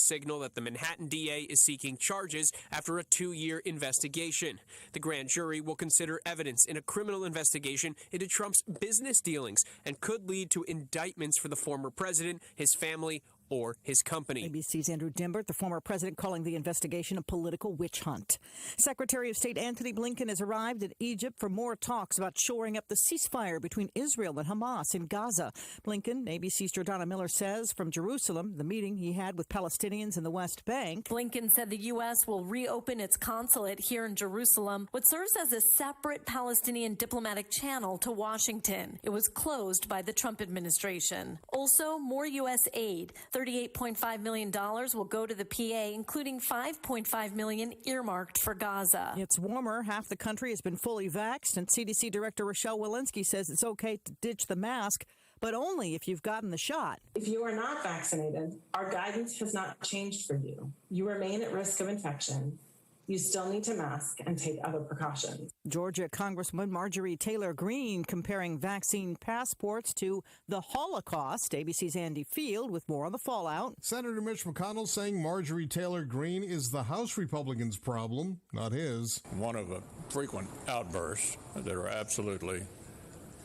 signal that the Manhattan DA is seeking charges after a 2-year investigation. The grand jury will consider evidence in a criminal investigation into Trump's business dealings and could lead to indictments for the former president, his family, or his company. ABC's Andrew Dimbert, the former president, calling the investigation a political witch hunt. Secretary of State Antony Blinken has arrived in Egypt for more talks about shoring up the ceasefire between Israel and Hamas in Gaza. Blinken, ABC's Jordana Miller says from Jerusalem, the meeting he had with Palestinians in the West Bank. Blinken said the U.S. will reopen its consulate here in Jerusalem, what serves as a separate Palestinian diplomatic channel to Washington. It was closed by the Trump administration. Also, more U.S. aid. $38.5 million will go to the PA, including $5.5 million earmarked for Gaza. It's warmer. Half the country has been fully vaxxed, and CDC Director Rochelle Walensky says it's okay to ditch the mask, but only if you've gotten the shot. If you are not vaccinated, our guidance has not changed for you. You remain at risk of infection. You still need to mask and take other precautions. Georgia Congresswoman Marjorie Taylor Greene comparing vaccine passports to the Holocaust. ABC's Andy Field with more on the fallout. Senator Mitch McConnell saying Marjorie Taylor Greene is the House Republicans' problem, not his. One of the frequent outbursts that are absolutely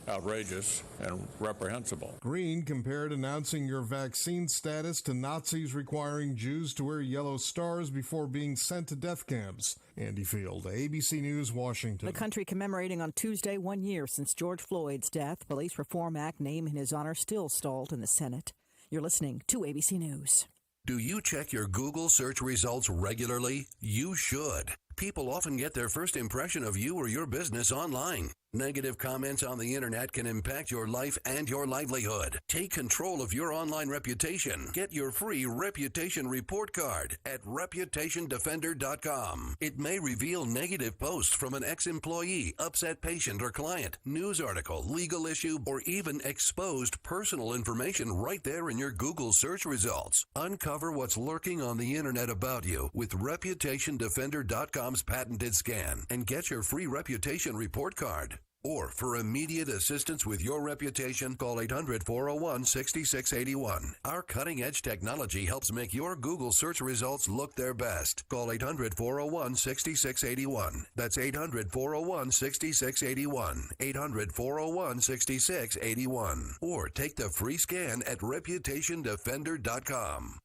outrageous and reprehensible. Greene compared announcing your vaccine status to Nazis requiring Jews to wear yellow stars before being sent to death camps. Andy Field, ABC News, Washington. The country commemorating on Tuesday 1 year since George Floyd's death. Police Reform Act name in his honor still stalled in the Senate. You're listening to ABC News. Do you check your Google search results regularly? You should. People often get their first impression of you or your business online. Negative comments on the internet can impact your life and your livelihood. Take control of your online reputation. Get your free reputation report card at reputationdefender.com. It may reveal negative posts from an ex-employee, upset patient or client, news article, legal issue, or even exposed personal information right there in your Google search results. Uncover what's lurking on the internet about you with reputationdefender.com's patented scan and get your free reputation report card. Or for immediate assistance with your reputation, call 800-401-6681. Our cutting-edge technology helps make your Google search results look their best. Call 800-401-6681. That's 800-401-6681. 800-401-6681. Or take the free scan at reputationdefender.com.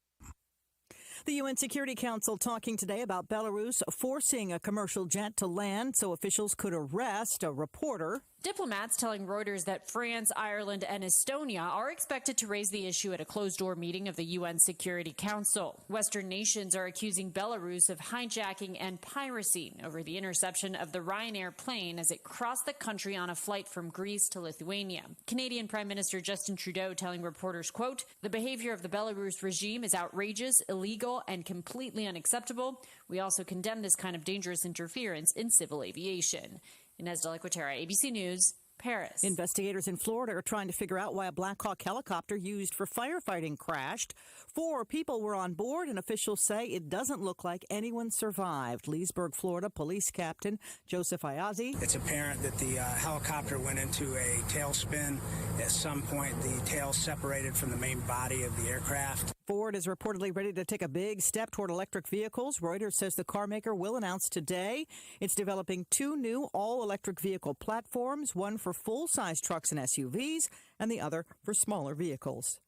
The UN Security Council talking today about Belarus forcing a commercial jet to land so officials could arrest a reporter. Diplomats telling Reuters that France, Ireland, and Estonia are expected to raise the issue at a closed-door meeting of the UN Security Council. Western nations are accusing Belarus of hijacking and piracy over the interception of the Ryanair plane as it crossed the country on a flight from Greece to Lithuania. Canadian Prime Minister Justin Trudeau telling reporters, quote, "The behavior of the Belarus regime is outrageous, illegal, and completely unacceptable. We also condemn this kind of dangerous interference in civil aviation." Inez Delaquatera, ABC News, Paris. Investigators in Florida are trying to figure out why a Black Hawk helicopter used for firefighting crashed. 4 people were on board, and officials say it doesn't look like anyone survived. Leesburg, Florida Police Captain Joseph Ayazi. It's apparent that the helicopter went into a tailspin. At some point, the tail separated from the main body of the aircraft. Ford is reportedly ready to take a big step toward electric vehicles. Reuters says the car maker will announce today it's developing 2 new all-electric vehicle platforms, one for full-size trucks and SUVs, and the other for smaller vehicles.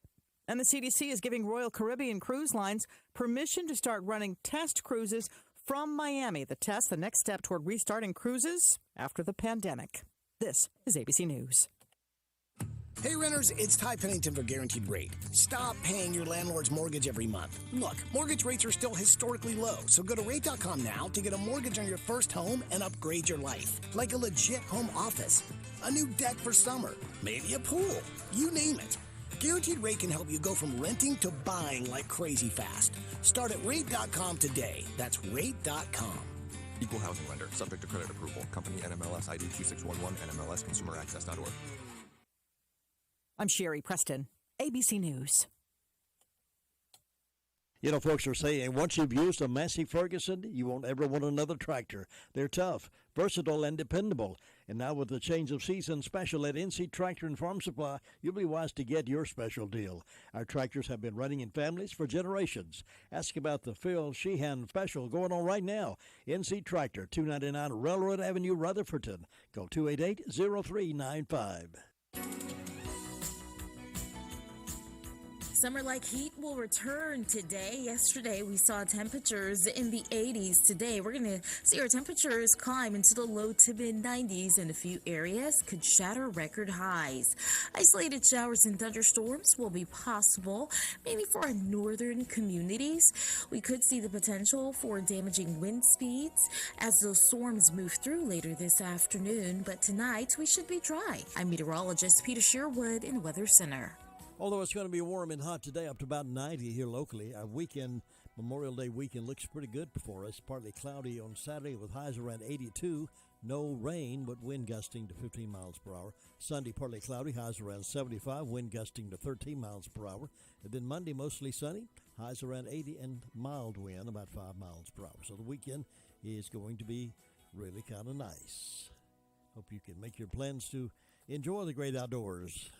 And the CDC is giving Royal Caribbean Cruise Lines permission to start running test cruises from Miami. The next step toward restarting cruises after the pandemic. This is ABC News. Hey renters, it's Ty Pennington for Guaranteed Rate. Stop paying your landlord's mortgage every month. Look, mortgage rates are still historically low, so go to rate.com now to get a mortgage on your first home and upgrade your life. Like a legit home office, a new deck for summer, maybe a pool, you name it. Guaranteed Rate can help you go from renting to buying like crazy fast. Start at rate.com today. That's rate.com. Equal housing lender, subject to credit approval. Company NMLS ID 2611 and MLSConsumerAccess.org. I'm Sherry Preston, ABC News. You know, folks are saying once you've used a Massey Ferguson, you won't ever want another tractor. They're tough, versatile, and dependable. And now with the change of season special at NC Tractor and Farm Supply, you'll be wise to get your special deal. Our tractors have been running in families for generations. Ask about the Phil Sheehan special going on right now. NC Tractor, 299 Railroad Avenue, Rutherfordton. Call 288-0395. Summer-like heat will return today. Yesterday, we saw temperatures in the 80s. Today, we're going to see our temperatures climb into the low to mid-90s, and a few areas could shatter record highs. Isolated showers and thunderstorms will be possible, mainly for our northern communities. We could see the potential for damaging wind speeds as those storms move through later this afternoon, but tonight we should be dry. I'm meteorologist Peter Sherwood in Weather Center. Although it's going to be warm and hot today, up to about 90 here locally, our weekend, Memorial Day weekend, looks pretty good for us. Partly cloudy on Saturday with highs around 82. No rain, but wind gusting to 15 miles per hour. Sunday, partly cloudy, highs around 75, wind gusting to 13 miles per hour. And then Monday, mostly sunny, highs around 80, and mild wind, about 5 miles per hour. So the weekend is going to be really kind of nice. Hope you can make your plans to enjoy the great outdoors.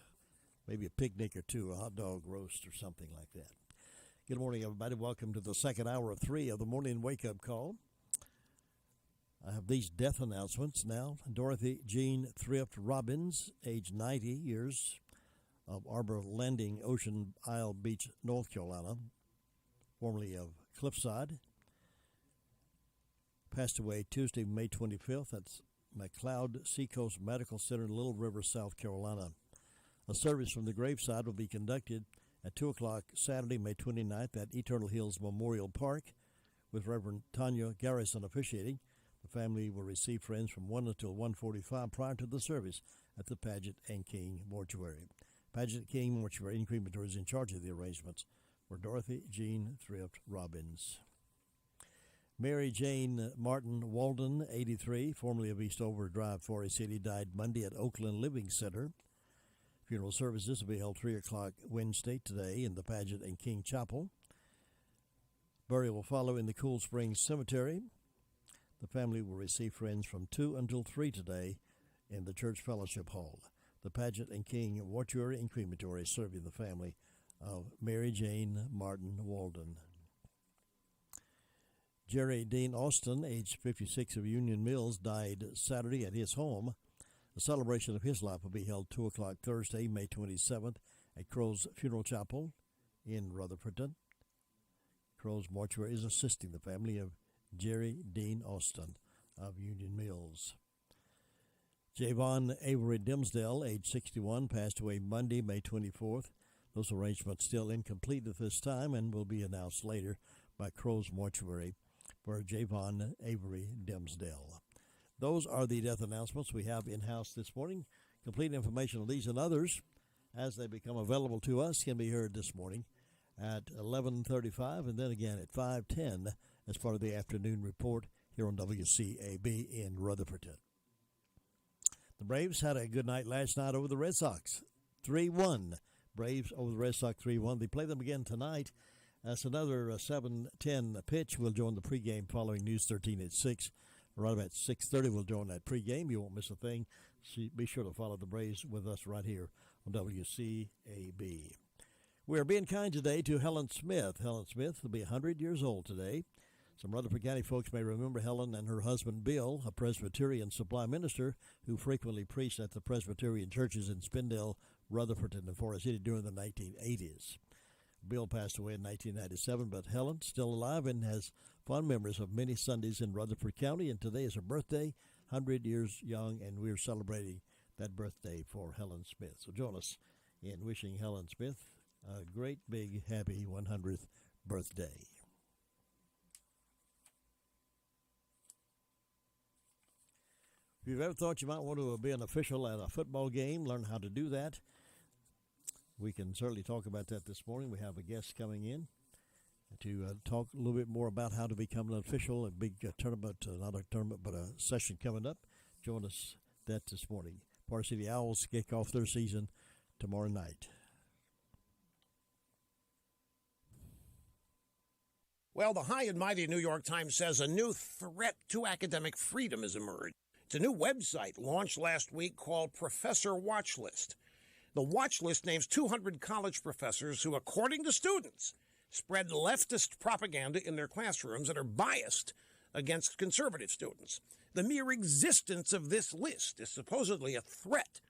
Maybe a picnic or two, a hot dog roast or something like that. Good morning, everybody. Welcome to the second hour of 3 of the morning wake-up call. I have these death announcements now. Dorothy Jean Thrift Robbins, age 90 years, of Arbor Landing, Ocean Isle Beach, North Carolina, formerly of Cliffside, passed away Tuesday, May 25th. That's McLeod Seacoast Medical Center in Little River, South Carolina. A service from the graveside will be conducted at 2 o'clock Saturday, May 29th at Eternal Hills Memorial Park with Reverend Tanya Garrison officiating. The family will receive friends from 1 until 1:45 prior to the service at the Paget and King Mortuary. Paget King Mortuary and Crematory is in charge of the arrangements for Dorothy Jean Thrift Robbins. Mary Jane Martin Walden, 83, formerly of Eastover Drive, Forest City, died Monday at Oakland Living Center. Funeral services will be held 3 o'clock Wednesday today in the Paget and King Chapel. Burial will follow in the Cool Springs Cemetery. The family will receive friends from 2 until 3 today in the Church Fellowship Hall. The Paget and King Mortuary and Crematory serving the family of Mary Jane Martin Walden. Jerry Dean Austin, age 56 of Union Mills, died Saturday at his home. The celebration of his life will be held 2 o'clock Thursday, May 27th at Crow's Funeral Chapel in Rutherfordton. Crow's Mortuary is assisting the family of Jerry Dean Austin of Union Mills. Javon Avery Dimsdale, age 61, passed away Monday, May 24th. Those arrangements still incomplete at this time and will be announced later by Crow's Mortuary for Javon Avery Dimsdale. Those are the death announcements we have in-house this morning. Complete information on these and others as they become available to us can be heard this morning at 11:35 and then again at 5:10 as part of the afternoon report here on WCAB in Rutherfordton. The Braves had a good night last night over the Red Sox, 3-1. Braves over the Red Sox 3-1. They play them again tonight. That's another 7:10 pitch. We'll join the pregame following News 13 at 6. Right about 6:30, we'll join that pregame. You won't miss a thing. Be sure to follow the Braves with us right here on WCAB. We are being kind today to Helen Smith. Helen Smith will be 100 years old today. Some Rutherford County folks may remember Helen and her husband Bill, a Presbyterian supply minister who frequently preached at the Presbyterian churches in Spindale, Rutherford, and Forest City during the 1980s. Bill passed away in 1997, but Helen, still alive and has fond memories of many Sundays in Rutherford County, and today is her birthday, 100 years young, and we're celebrating that birthday for Helen Smith. So join us in wishing Helen Smith a great, big, happy 100th birthday. If you've ever thought you might want to be an official at a football game, learn how to do that, we can certainly talk about that this morning. We have a guest coming in to talk a little bit more about how to become an official, a big tournament, not a tournament, but a session coming up. Join us that this morning. Forest City Owls kick off their season tomorrow night. Well, the high and mighty New York Times says a new threat to academic freedom has emerged. It's a new website launched last week called Professor Watch List. The watch list names 200 college professors who, according to students, spread leftist propaganda in their classrooms and are biased against conservative students. The mere existence of this list is supposedly a threat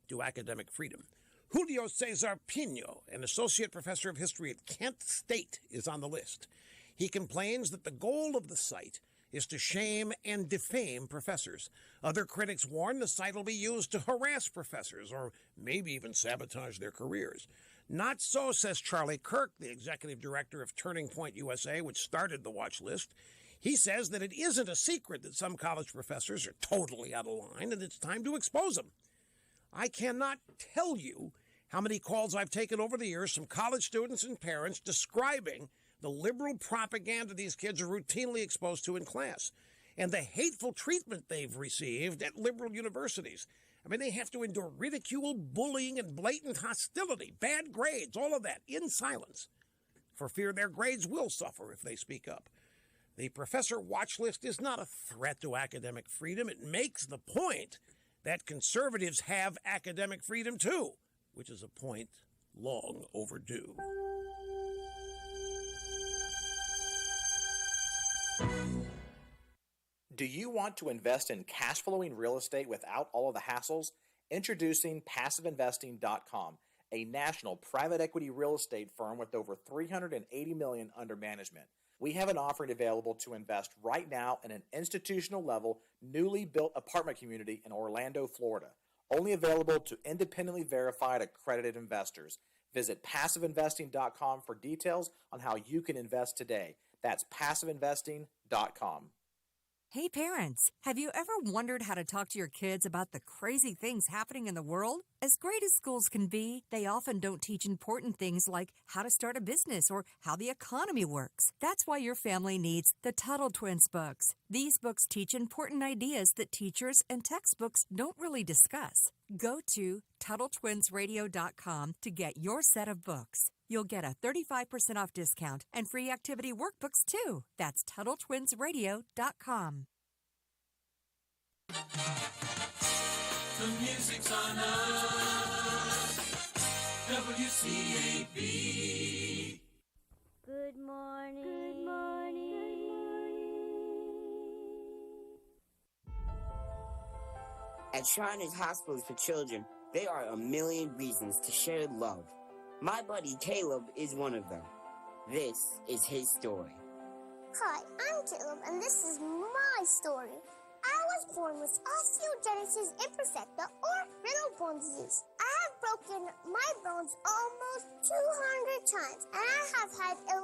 to academic freedom. Julio Cesar Pino, an associate professor of history at Kent State, is on the list. He complains that the goal of the site is to shame and defame professors. Other critics warn the site will be used to harass professors or maybe even sabotage their careers. Not so, says Charlie Kirk, the executive director of Turning Point USA, which started the watch list. He says that it isn't a secret that some college professors are totally out of line and it's time to expose them. I cannot tell you how many calls I've taken over the years from college students and parents describing the liberal propaganda these kids are routinely exposed to in class and the hateful treatment they've received at liberal universities. I mean, they have to endure ridicule, bullying, and blatant hostility, bad grades, all of that, in silence, for fear their grades will suffer if they speak up. The Professor Watch List is not a threat to academic freedom. It makes the point that conservatives have academic freedom too, which is a point long overdue. Do you want to invest in cash-flowing real estate without all of the hassles? Introducing PassiveInvesting.com, a national private equity real estate firm with over $380 million under management. We have an offering available to invest right now in an institutional-level, newly built apartment community in Orlando, Florida. Only available to independently verified accredited investors. Visit PassiveInvesting.com for details on how you can invest today. That's PassiveInvesting.com. Hey parents, have you ever wondered how to talk to your kids about the crazy things happening in the world? As great as schools can be, they often don't teach important things like how to start a business or how the economy works. That's why your family needs the Tuttle Twins books. These books teach important ideas that teachers and textbooks don't really discuss. Go to TuttleTwinsRadio.com to get your set of books. You'll get a 35% off discount and free activity workbooks too. That's TuttleTwinsRadio.com. The music's on us. WCAB. Good morning. Good morning. Good morning. At Shriners Hospitals for Children, there are a million reasons to share love. My buddy Caleb is one of them. This is his story. Hi, I'm Caleb, and this is my story. I was born with osteogenesis imperfecta, or brittle bone disease. I have broken my bones almost 200 times, and I have had 11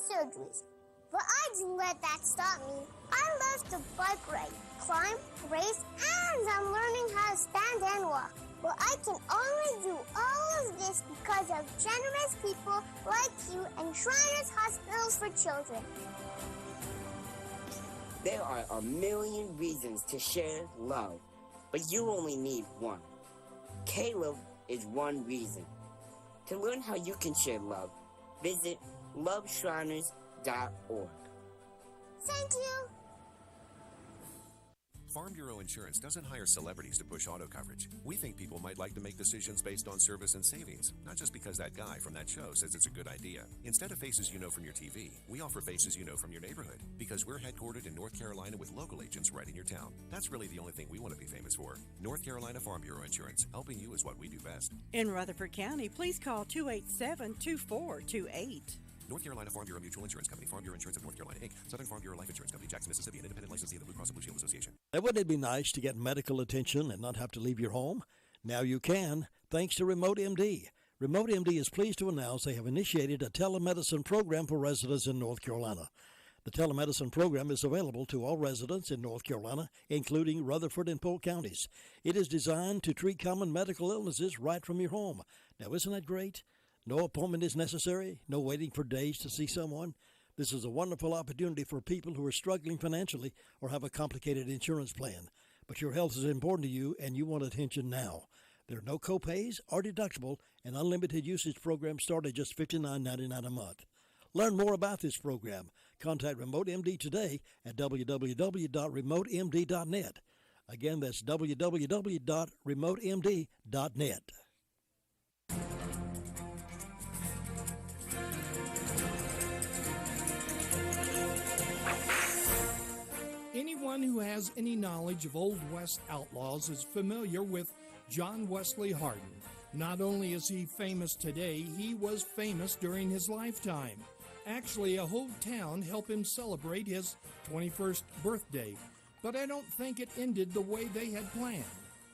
surgeries. But I didn't let that stop me. I love to bike ride, climb, race, and I'm learning how to stand and walk. But I can only do all of this because of generous people like you and Shriners Hospitals for Children. There are a million reasons to share love, but you only need one. Caleb is one reason. To learn how you can share love, visit loveshriners.org. Thank you. Farm Bureau Insurance doesn't hire celebrities to push auto coverage. We think people might like to make decisions based on service and savings, not just because that guy from that show says it's a good idea. Instead of faces you know from your TV, we offer faces you know from your neighborhood, because we're headquartered in North Carolina with local agents right in your town. That's really the only thing we want to be famous for. North Carolina Farm Bureau Insurance. Helping you is what we do best. In Rutherford County, please call 287-2428. North Carolina Farm Bureau Mutual Insurance Company, Farm Bureau Insurance of North Carolina, Inc., Southern Farm Bureau Life Insurance Company, Jackson, Mississippi, an independent licensee of the Blue Cross and Blue Shield Association. Now, wouldn't it be nice to get medical attention and not have to leave your home? Now you can, thanks to Remote MD. Remote MD is pleased to announce they have initiated a telemedicine program for residents in North Carolina. The telemedicine program is available to all residents in North Carolina, including Rutherford and Polk counties. It is designed to treat common medical illnesses right from your home. Now, isn't that great? No appointment is necessary, no waiting for days to see someone. This is a wonderful opportunity for people who are struggling financially or have a complicated insurance plan. But your health is important to you and you want attention now. There are no copays or deductible, and unlimited usage programs start at just $59.99 a month. Learn more about this program. Contact Remote MD today at www.remotemd.net. Again, that's www.remotemd.net. Anyone who has any knowledge of Old West outlaws is familiar with John Wesley Hardin. Not only is he famous today, he was famous during his lifetime. Actually, a whole town helped him celebrate his 21st birthday, but I don't think it ended the way they had planned.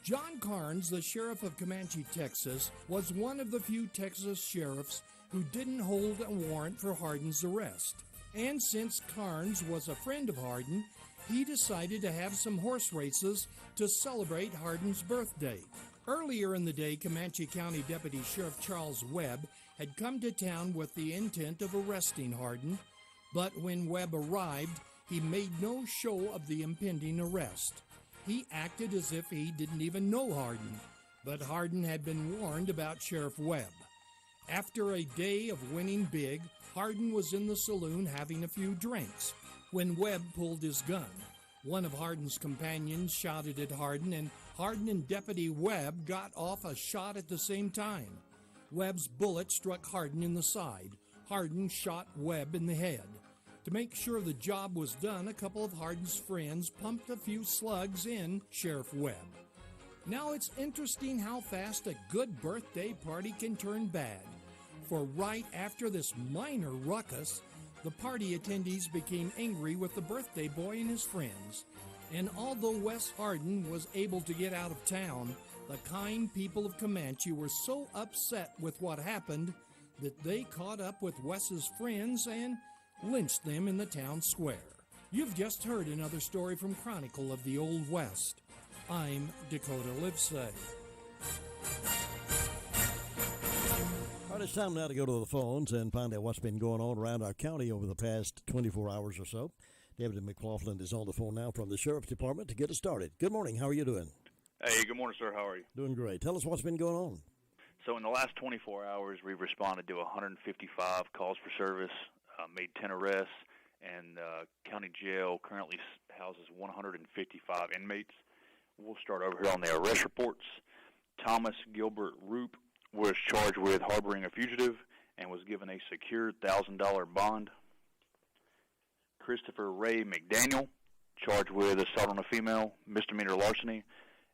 John Carnes, the sheriff of Comanche, Texas, was one of the few Texas sheriffs who didn't hold a warrant for Hardin's arrest. And since Carnes was a friend of Hardin, he decided to have some horse races to celebrate Hardin's birthday. Earlier in the day, Comanche County Deputy Sheriff Charles Webb had come to town with the intent of arresting Hardin, but when Webb arrived, he made no show of the impending arrest. He acted as if he didn't even know Hardin, but Hardin had been warned about Sheriff Webb. After a day of winning big, Hardin was in the saloon having a few drinks when Webb pulled his gun. One of Hardin's companions shouted at Hardin, and Hardin and Deputy Webb got off a shot at the same time. Webb's bullet struck Hardin in the side. Hardin shot Webb in the head. To make sure the job was done, a couple of Hardin's friends pumped a few slugs in Sheriff Webb. Now it's interesting how fast a good birthday party can turn bad. For right after this minor ruckus, the party attendees became angry with the birthday boy and his friends. And although Wes Hardin was able to get out of town, the kind people of Comanche were so upset with what happened that they caught up with Wes's friends and lynched them in the town square. You've just heard another story from Chronicle of the Old West. I'm Dakota Livesay. All right, it's time now to go to the phones and find out what's been going on around our county over the past 24 hours or so. David McLaughlin is on the phone now from the Sheriff's Department to get us started. Good morning. How are you doing? Hey, good morning, sir. How are you? Doing great. Tell us what's been going on. So in the last 24 hours, we've responded to 155 calls for service, made 10 arrests, and county jail currently houses 155 inmates. We'll start over here on the arrest reports. Thomas Gilbert Roop was charged with harboring a fugitive and was given a secured $1,000 bond. Christopher Ray McDaniel, charged with assault on a female, misdemeanor larceny,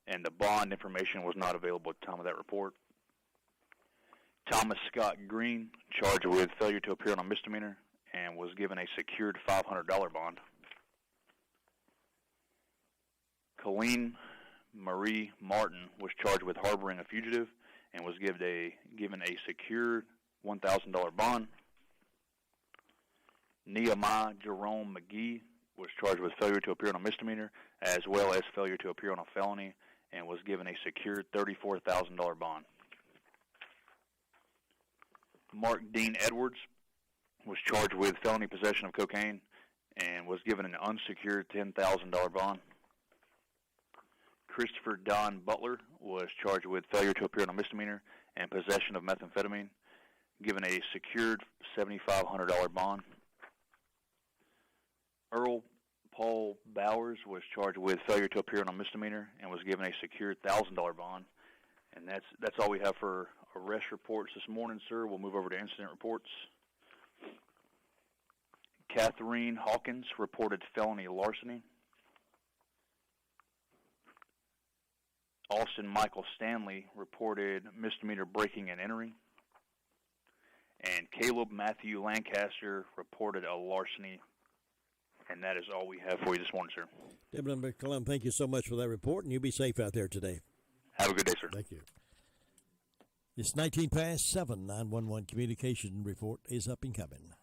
and the bond information was not available at the time of that report. Thomas Scott Green, charged with failure to appear on a misdemeanor and was given a secured $500 bond. Colleen Marie Martin was charged with harboring a fugitive and was given a secured $1,000 bond. Nehemiah Jerome McGee was charged with failure to appear on a misdemeanor as well as failure to appear on a felony and was given a secured $34,000 bond. Mark Dean Edwards was charged with felony possession of cocaine and was given an unsecured $10,000 bond. Christopher Don Butler was charged with failure to appear on a misdemeanor and possession of methamphetamine, given a secured $7,500 bond. Earl Paul Bowers was charged with failure to appear on a misdemeanor and was given a secured $1,000 bond. And that's all we have for arrest reports this morning, sir. We'll move over to incident reports. Catherine Hawkins reported felony larceny. Austin Michael Stanley reported misdemeanor breaking and entering. And Caleb Matthew Lancaster reported a larceny. And that is all we have for you this morning, sir. David McClellan, thank you so much for that report, and you be safe out there today. Have a good day, sir. Thank you. It's 19 past 7. 911 communication report is up and coming.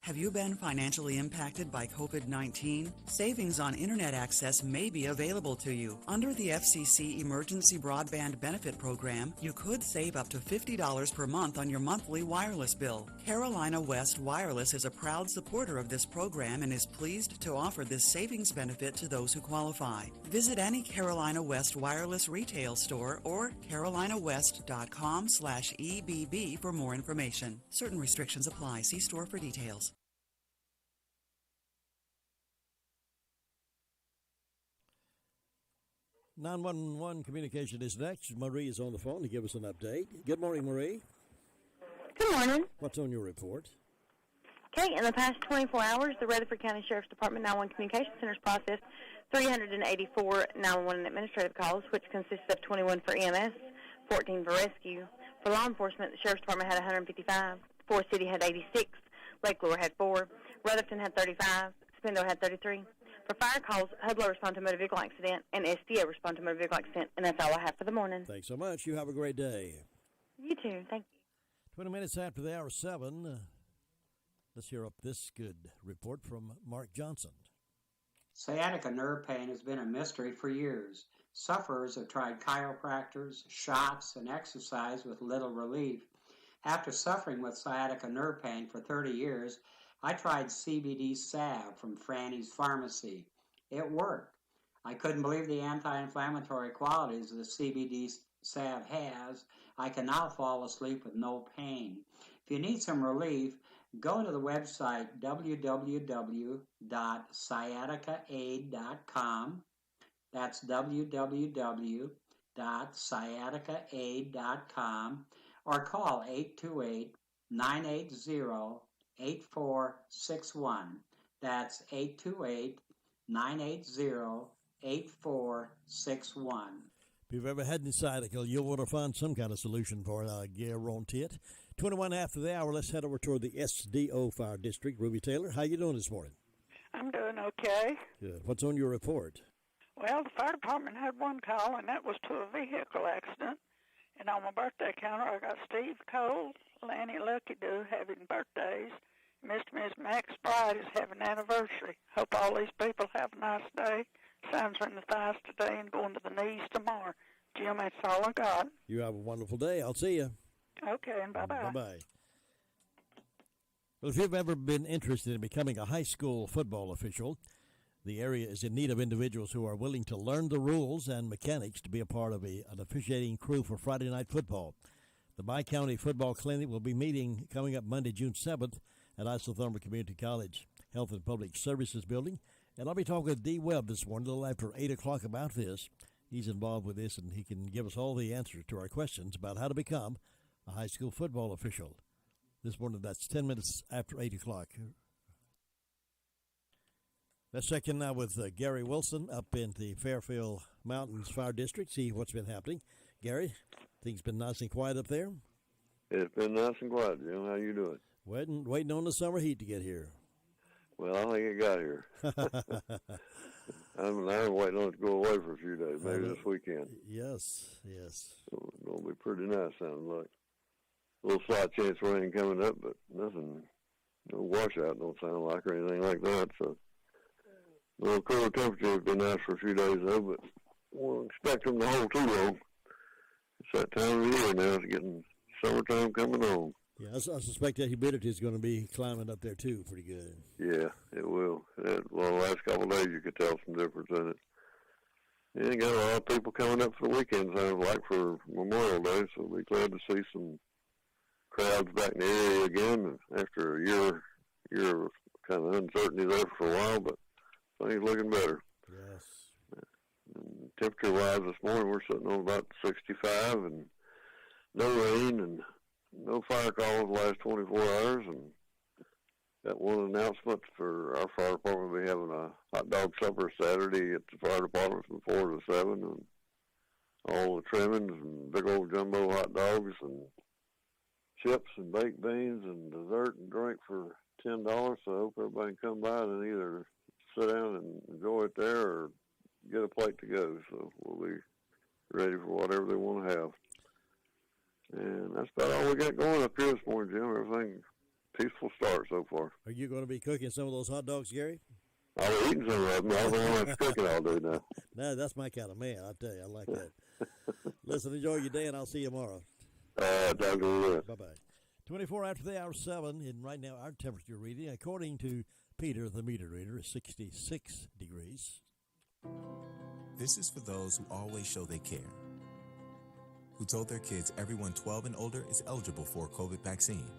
Have you been financially impacted by COVID-19? Savings on internet access may be available to you. Under the FCC Emergency Broadband Benefit Program, you could save up to $50 per month on your monthly wireless bill. Carolina West Wireless is a proud supporter of this program and is pleased to offer this savings benefit to those who qualify. Visit any Carolina West Wireless retail store or carolinawest.com/EBB for more information. Certain restrictions apply. See store for details. 911 communication is next. Marie is on the phone to give us an update. Good morning, Marie. Good morning. What's on your report? Okay, in the past 24 hours, the Rutherford County Sheriff's Department 911 Communication Centers processed 384 911 administrative calls, which consisted of 21 for EMS, 14 for rescue. For law enforcement, the Sheriff's Department had 155, Forest City had 86, Lake Lure had 4, Rutherford had 35, Spindle had 33. For fire calls, Hudlow responded to a motor vehicle accident, and SDA responded to a motor vehicle accident, and that's all I have for the morning. Thanks so much. You have a great day. You too. Thank you. 20 minutes after the hour 7, let's hear up this good report from Mark Johnson. Sciatica nerve pain has been a mystery for years. Sufferers have tried chiropractors, shots, and exercise with little relief. After suffering with sciatica nerve pain for 30 years, I tried CBD salve from Franny's Pharmacy. It worked. I couldn't believe the anti-inflammatory qualities the CBD salve has. I can now fall asleep with no pain. If you need some relief, go to the website www.sciaticaaid.com. That's www.sciaticaaid.com, or call 828-980-8461. That's 828-980-8461. If you've ever had sciatica, you'll want to find some kind of solution for it, I guarantee it. 21 after the hour, let's head over toward the SDO Fire District. Ruby Taylor, how you doing this morning? I'm doing okay. Good. What's on your report? Well, the fire department had one call, and that was to a vehicle accident. And on my birthday counter, I got Steve Cole, Lanny Lucky Do having birthdays. Mr. and Miss Max Bride is having an anniversary. Hope all these people have a nice day. Sun's in the thighs today and going to the knees tomorrow. Jim, that's all I got. You have a wonderful day. I'll see you. Okay, and bye-bye. Bye-bye. Well, if you've ever been interested in becoming a high school football official, the area is in need of individuals who are willing to learn the rules and mechanics to be a part of an officiating crew for Friday night football. The Bi-County Football Clinic will be meeting coming up Monday, June 7th at Isothermal Community College Health and Public Services Building. And I'll be talking with D. Webb this morning, a little after 8 o'clock about this. He's involved with this, and he can give us all the answers to our questions about how to become a high school football official. This morning, that's 10 minutes after 8 o'clock. Let's check in now with Gary Wilson up in the Fairfield Mountains Fire District, see what's been happening. Gary, things been nice and quiet up there? It's been nice and quiet, Jim. How you doing? Waiting on the summer heat to get here. Well, I think it got here. I'm waiting on it to go away for a few days, maybe this weekend. Yes. So it's going to be pretty nice, sounds like. A little slight chance of rain coming up, but nothing, no washout don't sound like or anything like that. So a little cooler temperature has been nice for a few days, though, but won't expect them to hold too long. It's that time of the year now. It's getting summertime coming on. Yeah, I suspect that humidity is going to be climbing up there, too, pretty good. Yeah, it will. The last couple of days you could tell some difference in it. Yeah, got a lot of people coming up for the weekend, sounds like, for Memorial Day, so we'll be glad to see some crowds back in the area again after a year of kind of uncertainty there for a while, but things looking better. Yes. And temperature-wise this morning, we're sitting on about 65 and no rain and no fire calls the last 24 hours, and got one announcement for our fire department. We'll be having a hot dog supper Saturday at the fire department from 4 to 7, and all the trimmings and big old jumbo hot dogs and chips and baked beans and dessert and drink for $10. So I hope everybody can come by and either sit down and enjoy it there or get a plate to go. So we'll be ready for whatever they want to have. And that's about all we got going up here this morning, Jim. Everything peaceful start so far. Are you going to be cooking some of those hot dogs, Gary? I'll be eating some of them. I don't want to cook it all day now. No, that's my kind of man. I tell you, I like that. Listen, enjoy your day, and I'll see you tomorrow. Talk to you. Bye-bye. 24 after the hour 7, and right now our temperature reading, according to Peter, the meter reader, is 66 degrees. This is for those who always show they care, who told their kids everyone 12 and older is eligible for a COVID vaccine.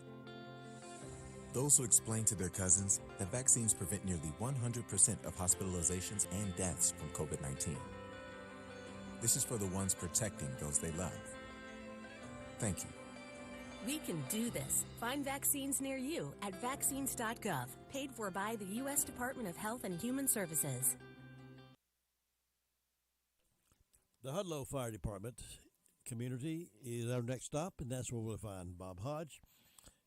Those who explain to their cousins that vaccines prevent nearly 100% of hospitalizations and deaths from COVID-19. This is for the ones protecting those they love. Thank you. We can do this. Find vaccines near you at vaccines.gov. Paid for by the U.S. Department of Health and Human Services. The Hudlow Fire Department community is our next stop, and that's where we'll find Bob Hodge,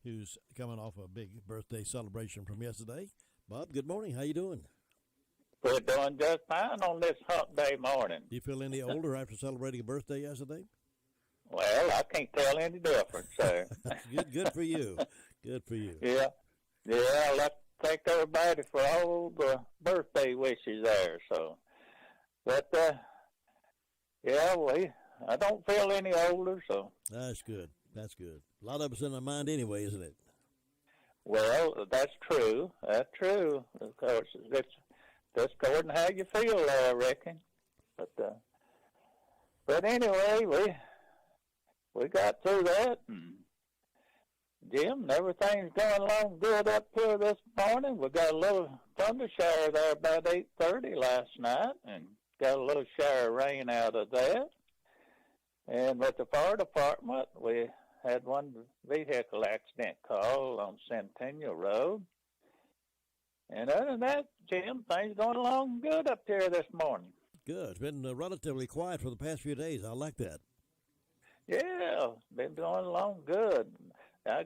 who's coming off a big birthday celebration from yesterday. Bob, good morning. How you doing? We're doing just fine on this hump day morning. Do you feel any older after celebrating a birthday yesterday? Well, I can't tell any difference, sir. Good for you. Good for you. Yeah. I'd like to thank everybody for all the birthday wishes there. So, but I don't feel any older. So that's good. That's good. A lot of us in our mind anyway, isn't it? Well, that's true. That's true. Of course, it's just according to how you feel, I reckon. But anyway, we got through that, and Jim, everything's going along good up here this morning. We got a little thunder shower there about 8:30 last night, and got a little shower of rain out of that. And with the fire department, we had one vehicle accident call on Centennial Road. And other than that, Jim, things going along good up here this morning. Good. It's been relatively quiet for the past few days. I like that. Yeah, been going along good. I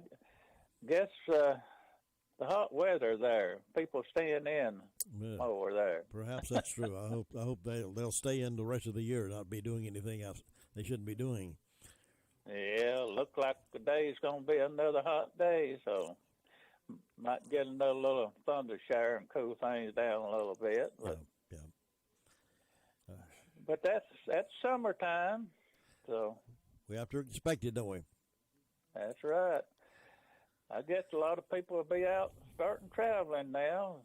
guess the hot weather there, people staying in more there. Perhaps that's true. I hope they'll stay in the rest of the year and not be doing anything else they shouldn't be doing. Yeah, look like the day's going to be another hot day, so might get another little thunder shower and cool things down a little bit. But, but that's summertime, so we have to expect it, don't we? That's right. I guess a lot of people will be out starting traveling now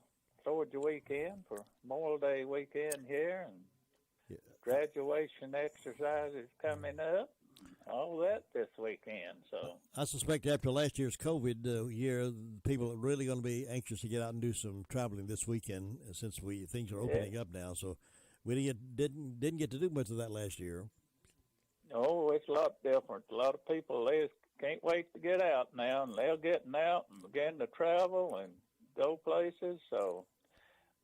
towards the weekend for Memorial Day weekend here, and graduation exercises coming up. All that this weekend. So I suspect after last year's COVID year, people are really going to be anxious to get out and do some traveling this weekend, since things are opening up now. So we didn't get to do much of that last year. Oh, it's a lot different. A lot of people, they can't wait to get out now, and they're getting out and begin to travel and go places. So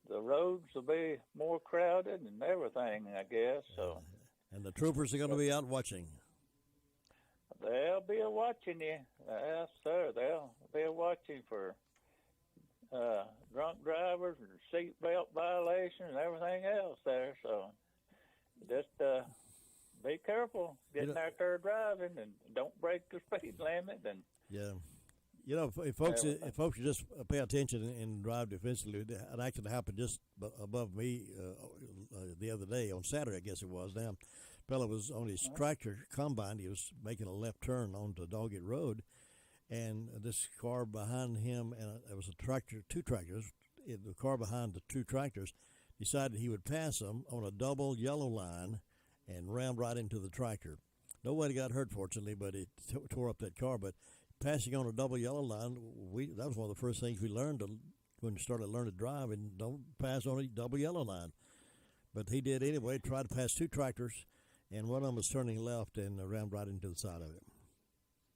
the roads will be more crowded and everything, I guess. So and the troopers are going to be out watching. They'll be watching you. Yes, sir. They'll be watching for drunk drivers and seatbelt violations and everything else there. So just be careful getting out there driving, and don't break the speed limit. And if folks just pay attention and drive defensively, an accident happened just above me the other day on Saturday, I guess it was. Now, fellow was on his tractor combine. He was making a left turn onto Doggett Road, and this car behind him, and there was two tractors. The car behind the two tractors decided he would pass them on a double yellow line and rammed right into the tractor. Nobody got hurt, fortunately, but it tore up that car. But passing on a double yellow line, that was one of the first things we learned when we started learning to drive, and don't pass on a double yellow line. But he did anyway, tried to pass two tractors, and one of them was turning left and rammed right into the side of it.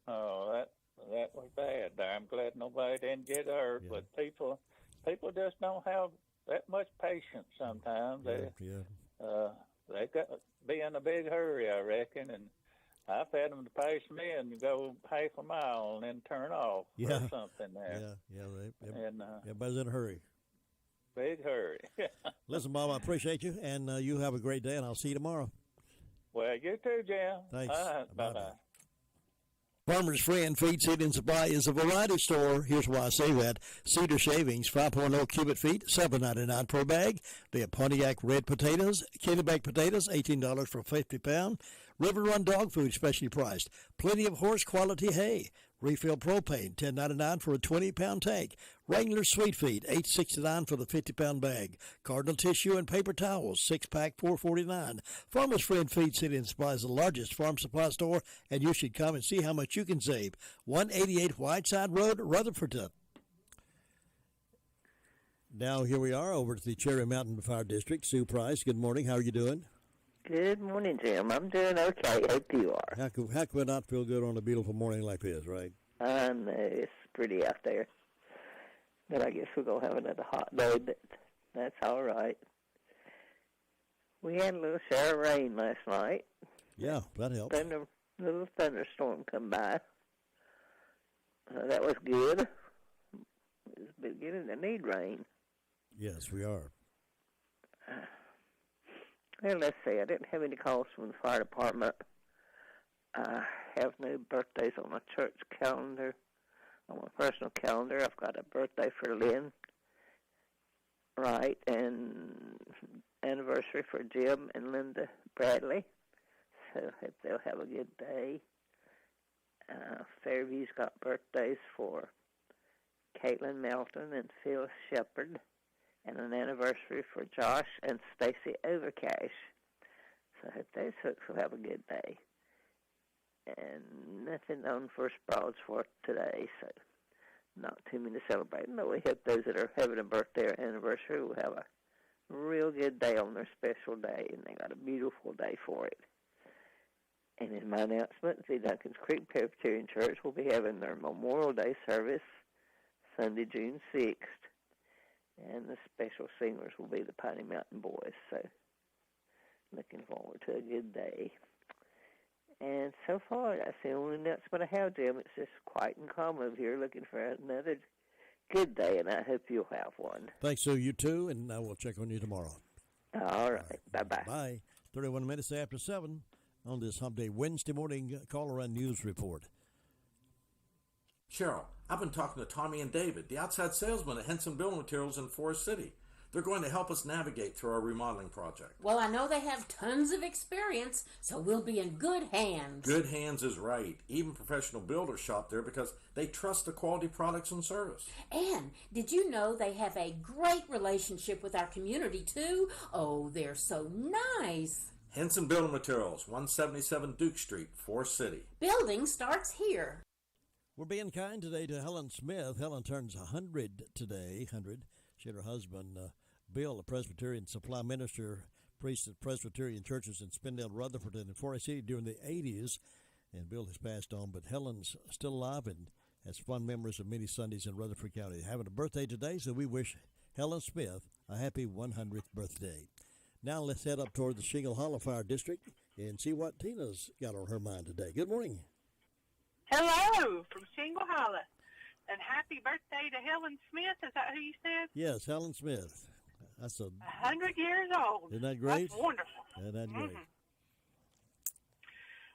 Oh, that was bad. I'm glad nobody didn't get hurt, but people just don't have that much patience sometimes. They got to be in a big hurry, I reckon, and I've had them to pass me and go half a mile and then turn off or something there. Everybody's in a hurry. Big hurry. Listen, Bob, I appreciate you, and you have a great day, and I'll see you tomorrow. Well, you too, Jim. Thanks. Bye-bye. Farmer's Friend Feed, Seed, and Supply is a variety store. Here's why I say that. Cedar shavings, 5.0 cubic feet, $7.99 per bag. They have Pontiac red potatoes, Kennebec potatoes, $18 for a 50-pound. River Run dog food, specially priced. Plenty of horse quality hay. Refill propane, $10.99 for a 20-pound tank. Wrangler Sweet Feed, $8.69 for the 50-pound bag. Cardinal tissue and paper towels, 6-pack, $4.49. Farmer's Friend Feed, Seed, and Supply is the largest farm supply store, and you should come and see how much you can save. 188 Whiteside Road, Rutherfordton. Now here we are over at the Cherry Mountain Fire District. Sue Price, good morning. How are you doing? Good morning, Jim. I'm doing okay. Hope you are. How could we not feel good on a beautiful morning like this, right? I know it's pretty out there. But I guess we're going to have another hot day, but that's all right. We had a little shower of rain last night. Yeah, that helps. Little thunderstorm come by. That was good. It's beginning to need rain. Yes, we are. Well, let's see. I didn't have any calls from the fire department. I have no birthdays on my church calendar. On my personal calendar, I've got a birthday for Lynn, right, and anniversary for Jim and Linda Bradley. So I hope they'll have a good day. Fairview's got birthdays for Caitlin Melton and Phil Shepard, and an anniversary for Josh and Stacy Overcash. So I hope those folks will have a good day. And nothing on First Broadsworth today, so not too many to celebrate. No, we hope those that are having a birthday or anniversary will have a real good day on their special day, and they got a beautiful day for it. And in my announcement, the Duncans Creek Presbyterian Church will be having their Memorial Day service Sunday, June 6th. And the special singers will be the Piney Mountain Boys, so looking forward to a good day. And so far, that's the only announcement I have, Jim. It's just quiet and calm over here, looking for another good day, and I hope you'll have one. Thanks, Sue. You too, and I will check on you tomorrow. All right. Bye-bye. Bye. 31 minutes after 7 on this Hump Day Wednesday morning caller and news report. Cheryl, I've been talking to Tommy and David, the outside salesmen at Henson Building Materials in Forest City. They're going to help us navigate through our remodeling project. Well, I know they have tons of experience, so we'll be in good hands. Good hands is right. Even professional builders shop there because they trust the quality products and service. And did you know they have a great relationship with our community, too? Oh, they're so nice. Henson Building Materials, 177 Duke Street, Forest City. Building starts here. We're being kind today to Helen Smith. Helen turns 100 today. 100. She and her husband, Bill, a Presbyterian supply minister, priest at Presbyterian churches in Spindale, Rutherford, and in Forest City during the 80s. And Bill has passed on, but Helen's still alive and has fond memories of many Sundays in Rutherford County. Having a birthday today, so we wish Helen Smith a happy 100th birthday. Now let's head up toward the Shingle Hollow Fire District and see what Tina's got on her mind today. Good morning. Hello from Shingle Hollow. And happy birthday to Helen Smith. Is that who you said? Yes, Helen Smith. That's 100 years old. Isn't that great? That's wonderful. Isn't that great?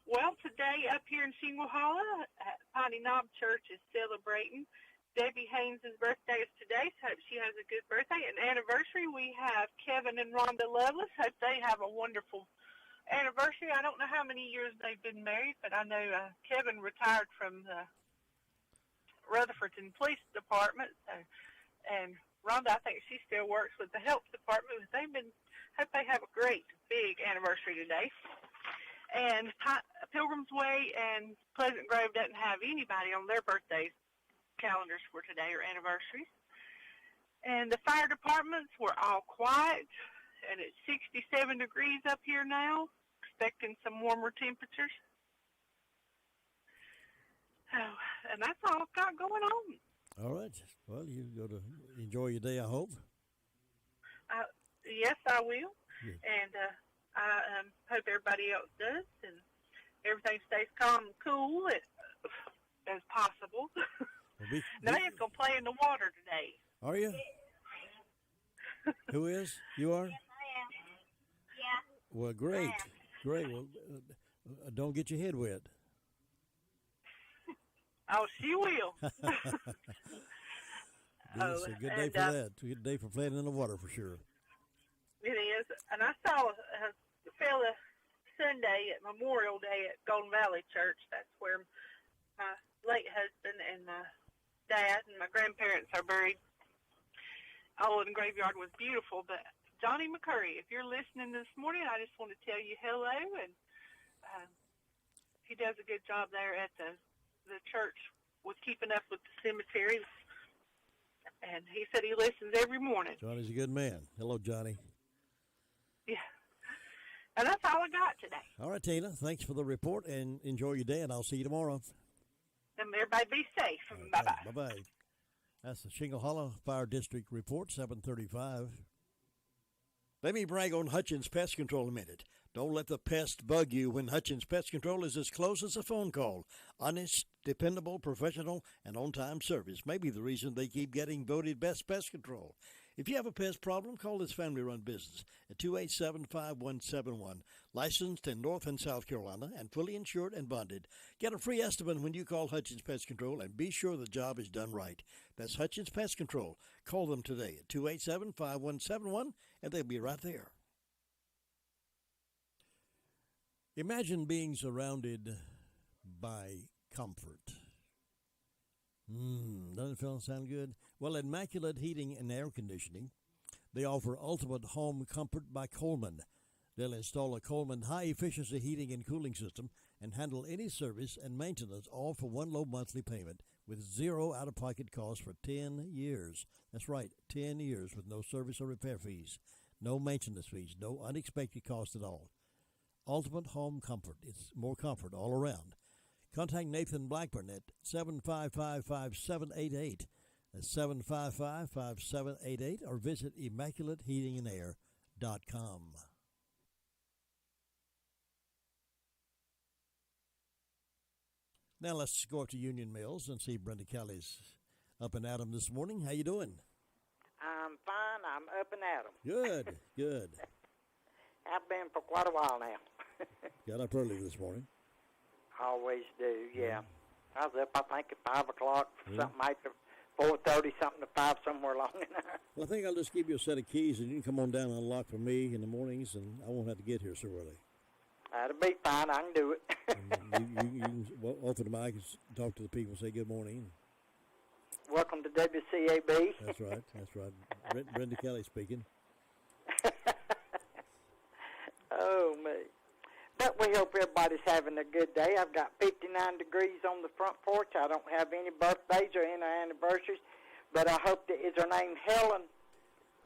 Well, today up here in Shingle Hollow, Piney Knob Church is celebrating. Debbie Haynes' birthday is today, so hope she has a good birthday. And anniversary, we have Kevin and Rhonda Lovelace. Hope they have a wonderful anniversary. I don't know how many years they've been married, but I know Kevin retired from the Rutherford Police Department, and Rhonda, I think she still works with the health department. Hope they have a great big anniversary today. And Pilgrim's Way and Pleasant Grove doesn't have anybody on their birthday calendars for today or anniversaries. And the fire departments were all quiet, and it's 67 degrees up here now, expecting some warmer temperatures. Oh, and that's all I've got going on. All right. Well, you go to enjoy your day, I hope. Yes, I will. Yeah. And I hope everybody else does, and everything stays calm and cool as possible. Naya's going to play in the water today. Are you? Who is? You are? Yes, I am. Yeah. Well, great. Great. Well, don't get your head wet. Oh, she will. It's a good day for that. A good day for playing in the water for sure. It is. And I saw a fella Sunday at Memorial Day at Golden Valley Church. That's where my late husband and my dad and my grandparents are buried. All in the graveyard was beautiful. But Johnny McCurry, if you're listening this morning, I just want to tell you hello. And he does a good job there at the church with keeping up with the cemetery. And he said he listens every morning. Johnny's a good man. Hello, Johnny. Yeah. And that's all I got today. All right, Tina, thanks for the report, and enjoy your day, and I'll see you tomorrow. And everybody be safe. Right, Bye-bye. Bye-bye. That's the Shingle Hollow Fire District Report, 7:35. Let me brag on Hutchins Pest Control a minute. Don't let the pest bug you when Hutchins Pest Control is as close as a phone call. Honest, dependable, professional, and on-time service may be the reason they keep getting voted best pest control. If you have a pest problem, call this family-run business at 287-5171. Licensed in North and South Carolina and fully insured and bonded. Get a free estimate when you call Hutchins Pest Control and be sure the job is done right. That's Hutchins Pest Control. Call them today at 287-5171 and they'll be right there. Imagine being surrounded by comfort. Doesn't it sound good? Well, Immaculate Heating and Air Conditioning, they offer ultimate home comfort by Coleman. They'll install a Coleman high-efficiency heating and cooling system and handle any service and maintenance, all for one low monthly payment with zero out-of-pocket costs for 10 years. That's right, 10 years with no service or repair fees, no maintenance fees, no unexpected cost at all. Ultimate home comfort. It's more comfort all around. Contact Nathan Blackburn at 755-5788. That's 755-5788, or visit ImmaculateHeatingandAir.com. Now let's go up to Union Mills and see Brenda Kelly's up and at 'em this morning. How you doing? I'm fine. I'm up and at 'em. Good, good. I've been for quite a while now. Got up early this morning. Always do, yeah. I was up, I think, at 5 o'clock, Yeah. something after 4:30, something to 5, somewhere along in there. Well, I think I'll just give you a set of keys, and you can come on down and unlock for me in the mornings, and I won't have to get here so early. That'll be fine. I can do it. You can offer the mic and talk to the people and say good morning. Welcome to WCAB. That's right. That's right. Brenda Kelly speaking. Oh, me. But we hope everybody's having a good day. I've got 59 degrees on the front porch. I don't have any birthdays or any anniversaries, but I hope that, is her name Helen?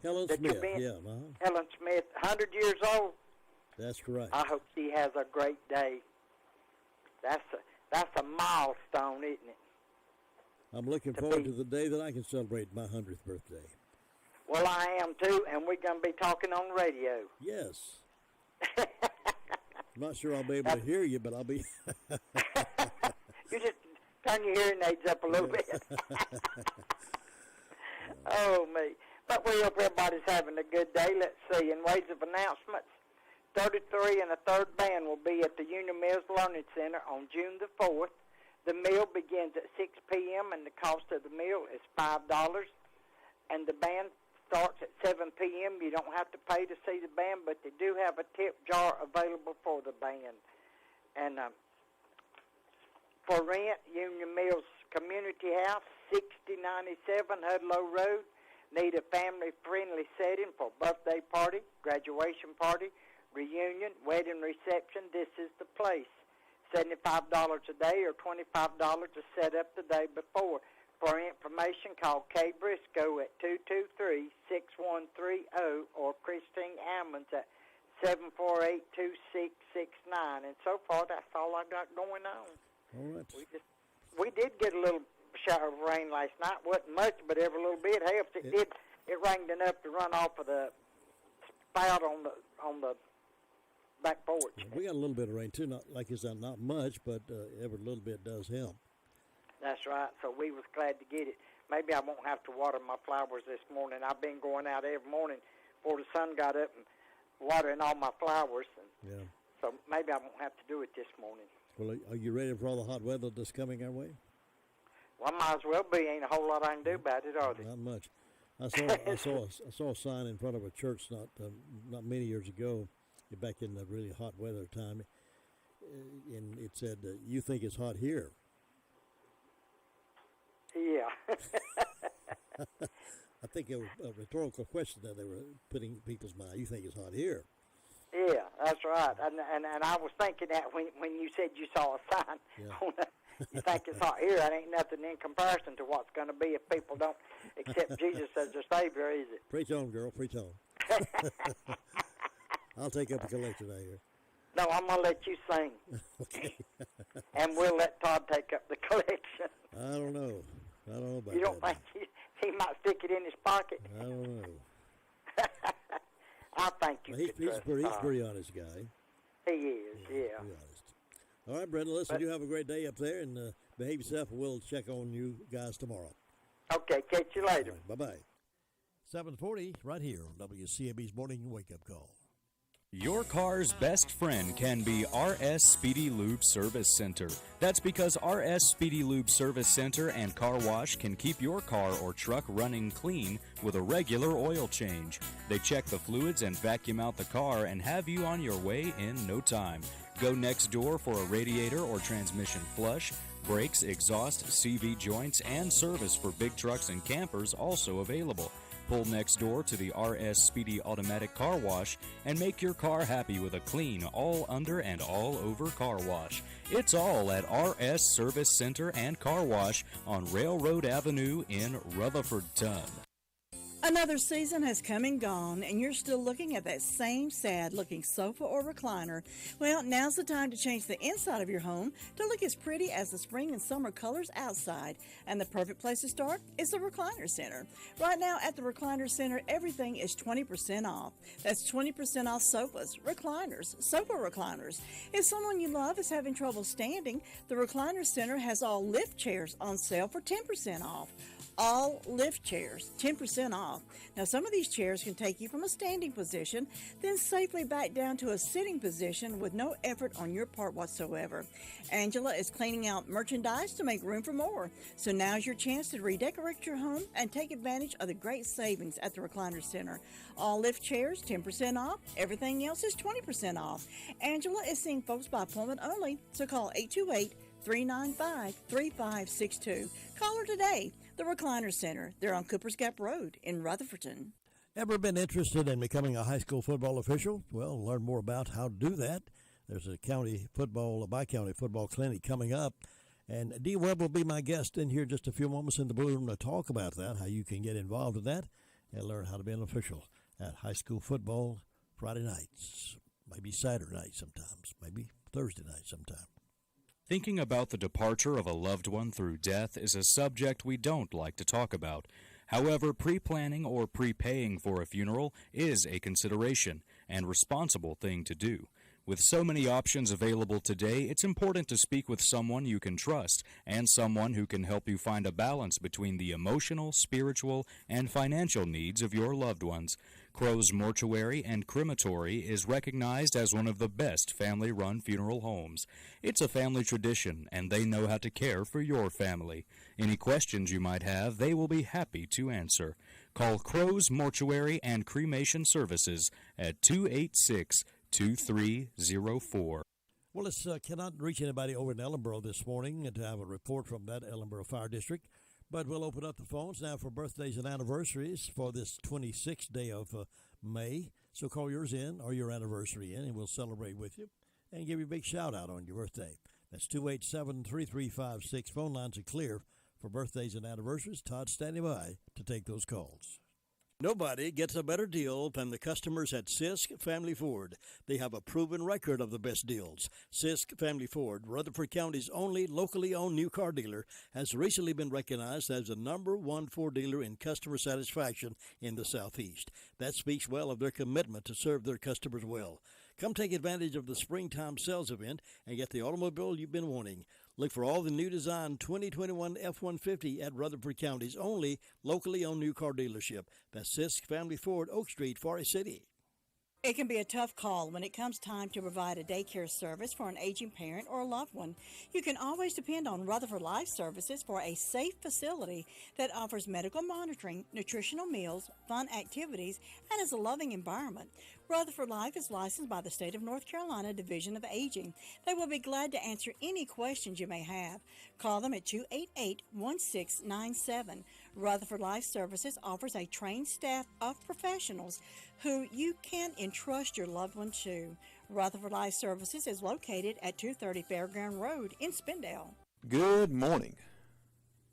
Helen that Smith, you've been- yeah. Helen Smith, 100 years old. That's correct. I hope she has a great day. That's a milestone, isn't it? I'm looking forward to the day that I can celebrate my 100th birthday. Well, I am too, and we're going to be talking on the radio. Yes. I'm not sure I'll be able to hear you, but I'll be... You just turn your hearing aids up a little bit. Oh, me. But we hope everybody's having a good day. Let's see. In ways of announcements, 33 and a third band will be at the Union Mills Learning Center on June the 4th. The meal begins at 6 p.m., and the cost of the meal is $5. And the band starts at 7 p.m. You don't have to pay to see the band, but they do have a tip jar available for the band. And for rent, Union Mills Community House, 6097 Hudlow Road. Need a family-friendly setting for birthday party, graduation party, reunion, wedding reception. This is the place. $75 a day or $25 to set up the day before. For information, call Kay Briscoe at 223-6130 or Christine Ammons at 748-2669. And so far, that's all I got going on. All right. We did get a little shower of rain last night. Wasn't much, but every little bit helps. It rained enough to run off of the spout on the back porch. Yeah, we got a little bit of rain too. Not like it's not much, but every little bit does help. That's right. So we was glad to get it. Maybe I won't have to water my flowers this morning. I've been going out every morning before the sun got up and watering all my flowers. Yeah. So maybe I won't have to do it this morning. Well, are you ready for all the hot weather that's coming our way? Well, I might as well be. Ain't a whole lot I can do about it, are there? Not much. I saw a sign in front of a church not many years ago, back in the really hot weather time, and it said, "You think it's hot here?" Yeah. I think it was a rhetorical question that they were putting in people's mind. You think it's hot here? Yeah, that's right. And I was thinking that when you said you saw a sign, you think it's hot here. That ain't nothing in comparison to what's going to be if people don't accept Jesus as their Savior, is it? Preach on, girl. Preach on. I'll take up the collection out here. No, I'm going to let you sing. Okay. And we'll let Todd take up the collection. I don't know about You don't that. think he might stick it in his pocket? I don't know. I think you Well, could he's trust a Todd. pretty honest guy. He is, yeah. Pretty honest. All right, Brenda, listen, you have a great day up there, and behave yourself, and we'll check on you guys tomorrow. Okay, catch you later. Right, bye-bye. 7:40 right here on WCAB's Morning Wake Up Call. Your car's best friend can be RS Speedy Lube Service Center. That's because RS Speedy Lube Service Center and Car Wash can keep your car or truck running clean with a regular oil change. They check the fluids and vacuum out the car and have you on your way in no time. Go next door for a radiator or transmission flush, brakes, exhaust, CV joints, and service for big trucks and campers also available. Pull next door to the RS Speedy Automatic Car Wash and make your car happy with a clean, all under and all over car wash. It's all at RS Service Center and Car Wash on Railroad Avenue in Rutherfordton. Another season has come and gone, and you're still looking at that same sad-looking sofa or recliner. Well, now's the time to change the inside of your home to look as pretty as the spring and summer colors outside. And the perfect place to start is the Recliner Center. Right now at the Recliner Center, everything is 20% off. That's 20% off sofas, recliners, sofa recliners. If someone you love is having trouble standing, the Recliner Center has all lift chairs on sale for 10% off. All lift chairs, 10% off. Now, some of these chairs can take you from a standing position, then safely back down to a sitting position with no effort on your part whatsoever. Angela is cleaning out merchandise to make room for more. So now's your chance to redecorate your home and take advantage of the great savings at the Recliner Center. All lift chairs, 10% off. Everything else is 20% off. Angela is seeing folks by appointment only, so call 828-395-3562. Call her today. The Recliner Center. They're on Cooper's Gap Road in Rutherfordton. Ever been interested in becoming a high school football official? Well, learn more about how to do that. There's a bi-county football clinic coming up. And Dee Webb will be my guest in here just a few moments in the Blue Room to talk about that, how you can get involved in that and learn how to be an official at high school football Friday nights, maybe Saturday night sometimes, maybe Thursday night sometime. Thinking about the departure of a loved one through death is a subject we don't like to talk about. However, pre-planning or prepaying for a funeral is a consideration and responsible thing to do. With so many options available today, it's important to speak with someone you can trust and someone who can help you find a balance between the emotional, spiritual, and financial needs of your loved ones. Crow's Mortuary and Crematory is recognized as one of the best family-run funeral homes. It's a family tradition, and they know how to care for your family. Any questions you might have, they will be happy to answer. Call Crow's Mortuary and Cremation Services at 286-2304. Well, it's cannot reach anybody over in Ellenboro this morning to have a report from that Ellenboro Fire District. But we'll open up the phones now for birthdays and anniversaries for this 26th day of May. So call yours in or your anniversary in, and we'll celebrate with you and give you a big shout-out on your birthday. That's 287-3356. Phone lines are clear for birthdays and anniversaries. Todd's standing by to take those calls. Nobody gets a better deal than the customers at Sisk Family Ford. They have a proven record of the best deals. Sisk Family Ford, Rutherford County's only locally owned new car dealer, has recently been recognized as the #1 Ford dealer in customer satisfaction in the Southeast. That speaks well of their commitment to serve their customers well. Come take advantage of the springtime sales event and get the automobile you've been wanting. Look for all the new design 2021 F-150 at Rutherford County's only locally owned new car dealership. That's Sisk Family Ford, Oak Street, Forest City. It can be a tough call when it comes time to provide a daycare service for an aging parent or a loved one. You can always depend on Rutherford Life Services for a safe facility that offers medical monitoring, nutritional meals, fun activities, and is a loving environment. Rutherford Life is licensed by the State of North Carolina Division of Aging. They will be glad to answer any questions you may have. Call them at 288-1697. Rutherford Life Services offers a trained staff of professionals who you can entrust your loved one to. Rutherford Life Services is located at 230 Fairground Road in Spindale. Good morning.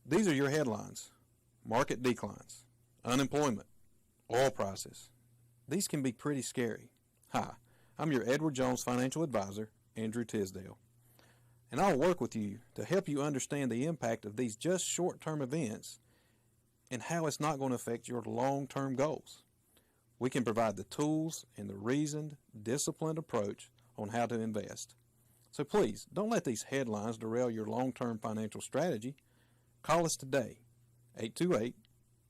These are your headlines. Market declines, unemployment, oil prices. These can be pretty scary. Hi, I'm your Edward Jones financial advisor, Andrew Tisdale, and I'll work with you to help you understand the impact of these just short-term events and how it's not going to affect your long-term goals. We can provide the tools and the reasoned, disciplined approach on how to invest. So please, don't let these headlines derail your long-term financial strategy. Call us today,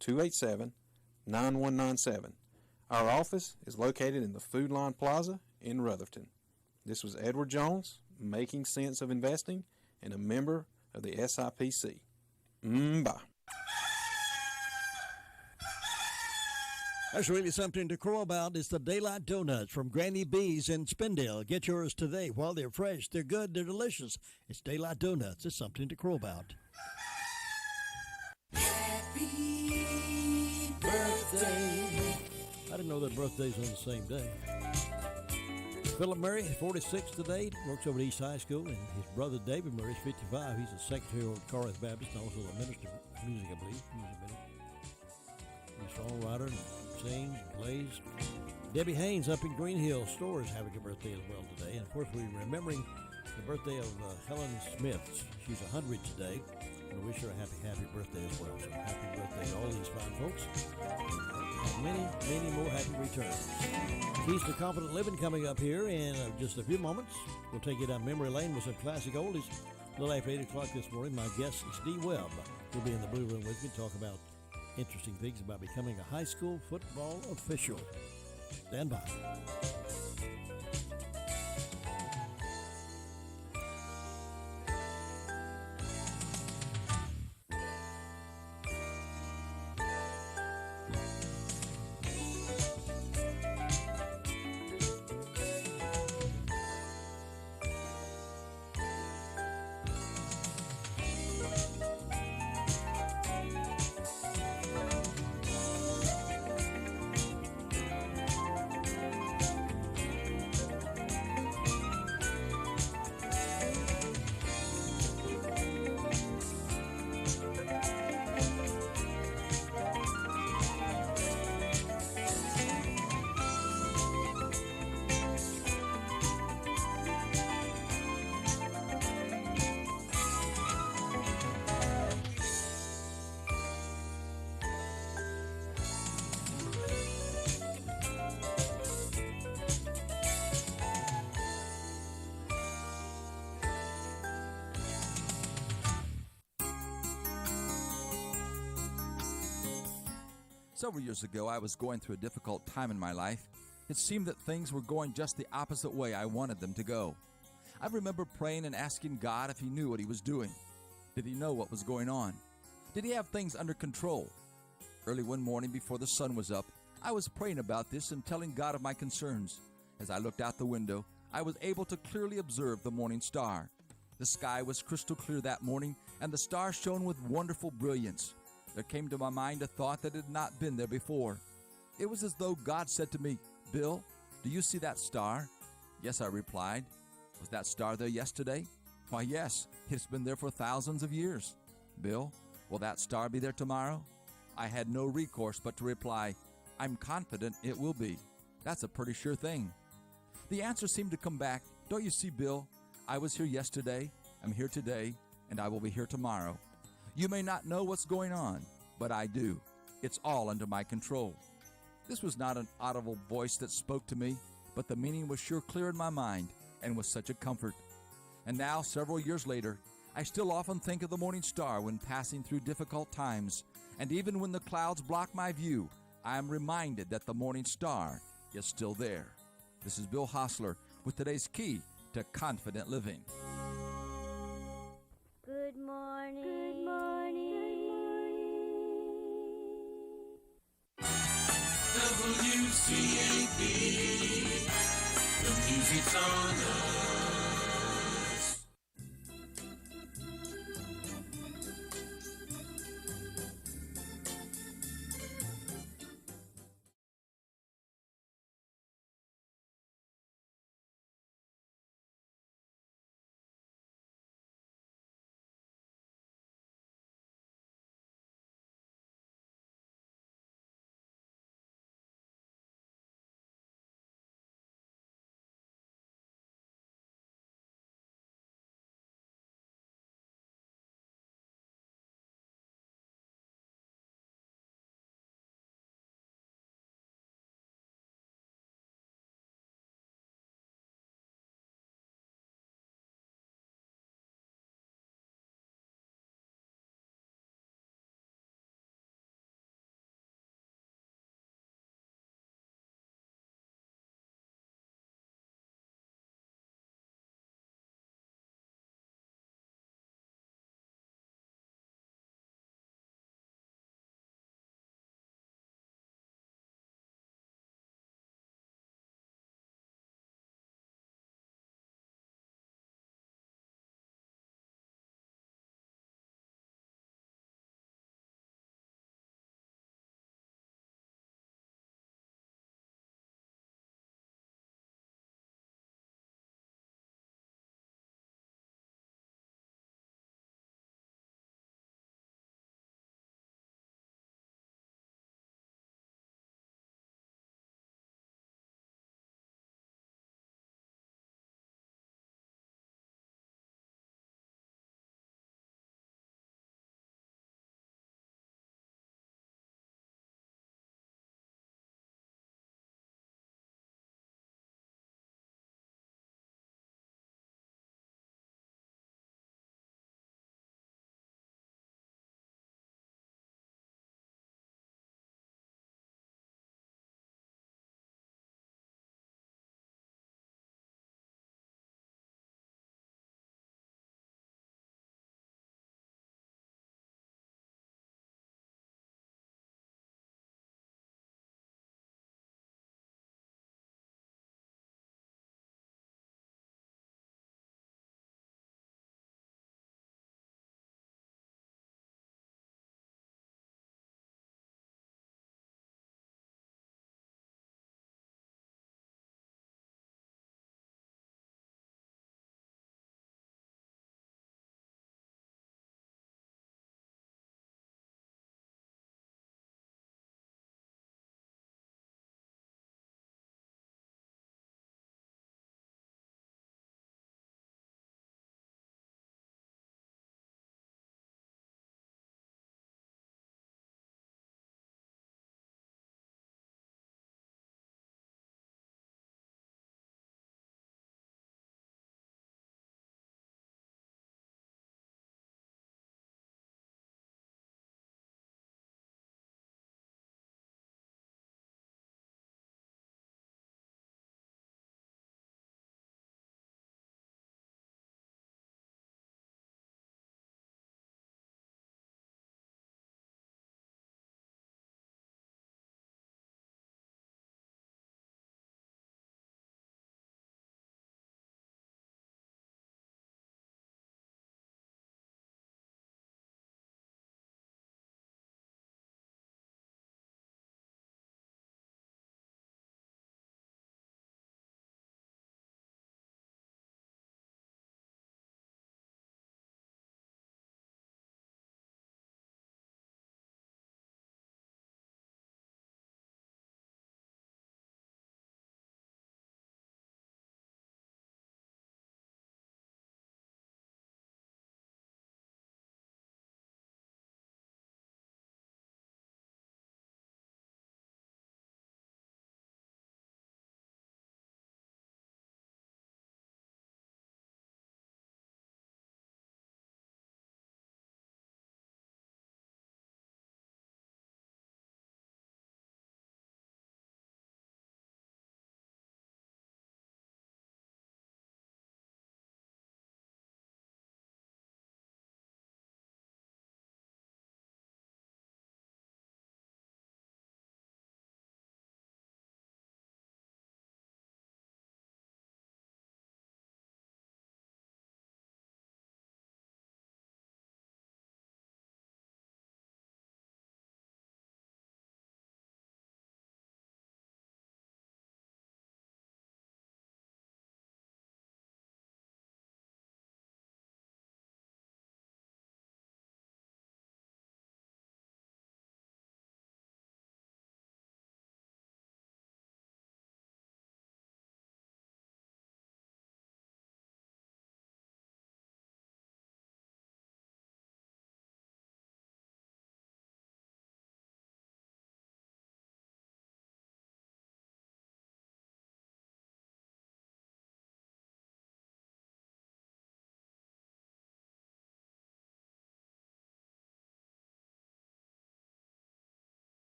828-287-9197. Our office is located in the Food Line Plaza in Rutherford. This was Edward Jones, Making Sense of Investing, and a member of the SIPC. Bye. That's really something to crow about. It's the Daylight Donuts from Granny B's in Spindale. Get yours today while they're fresh. They're good. They're delicious. It's Daylight Donuts. It's something to crow about. Happy birthday. I didn't know that birthday's on the same day. Philip Murray, 46 today, works over at East High School, and his brother David Murray is 55. He's a secretary over at Corinth Baptist and also a minister of music, I believe. He's a songwriter and sings and plays. Debbie Haynes up in Green Hill Store is having a birthday as well today. And of course, we're remembering the birthday of Helen Smith. She's 100 today. And we wish her a happy birthday as well. So happy birthday to all these fine folks. And many more happy returns. Keys to Confident Living coming up here in just a few moments. We'll take you down memory lane with some classic oldies. A little after 8 o'clock this morning, my guest is Dee Webb. He'll be in the Blue Room with me to talk about interesting things about becoming a high school football official. Stand by. Several years ago, I was going through a difficult time in my life. It seemed that things were going just the opposite way I wanted them to go. I remember praying and asking God if He knew what He was doing. Did He know what was going on? Did He have things under control? Early one morning before the sun was up, I was praying about this and telling God of my concerns. As I looked out the window, I was able to clearly observe the morning star. The sky was crystal clear that morning, and the star shone with wonderful brilliance. There came to my mind a thought that had not been there before. It was as though God said to me, "Bill, do you see that star?" "Yes," I replied. "Was that star there yesterday?" "Why, yes, it's been there for thousands of years." "Bill, will that star be there tomorrow?" I had no recourse but to reply, "I'm confident it will be. That's a pretty sure thing." The answer seemed to come back, "Don't you see, Bill? I was here yesterday, I'm here today, and I will be here tomorrow. You may not know what's going on, but I do. It's all under my control." This was not an audible voice that spoke to me, but the meaning was sure clear in my mind and was such a comfort. And now, several years later, I still often think of the morning star when passing through difficult times, and even when the clouds block my view, I am reminded that the morning star is still there. This is Bill Hostler with today's Key to Confident Living. Good morning. Good morning. WCAB, the music's on us.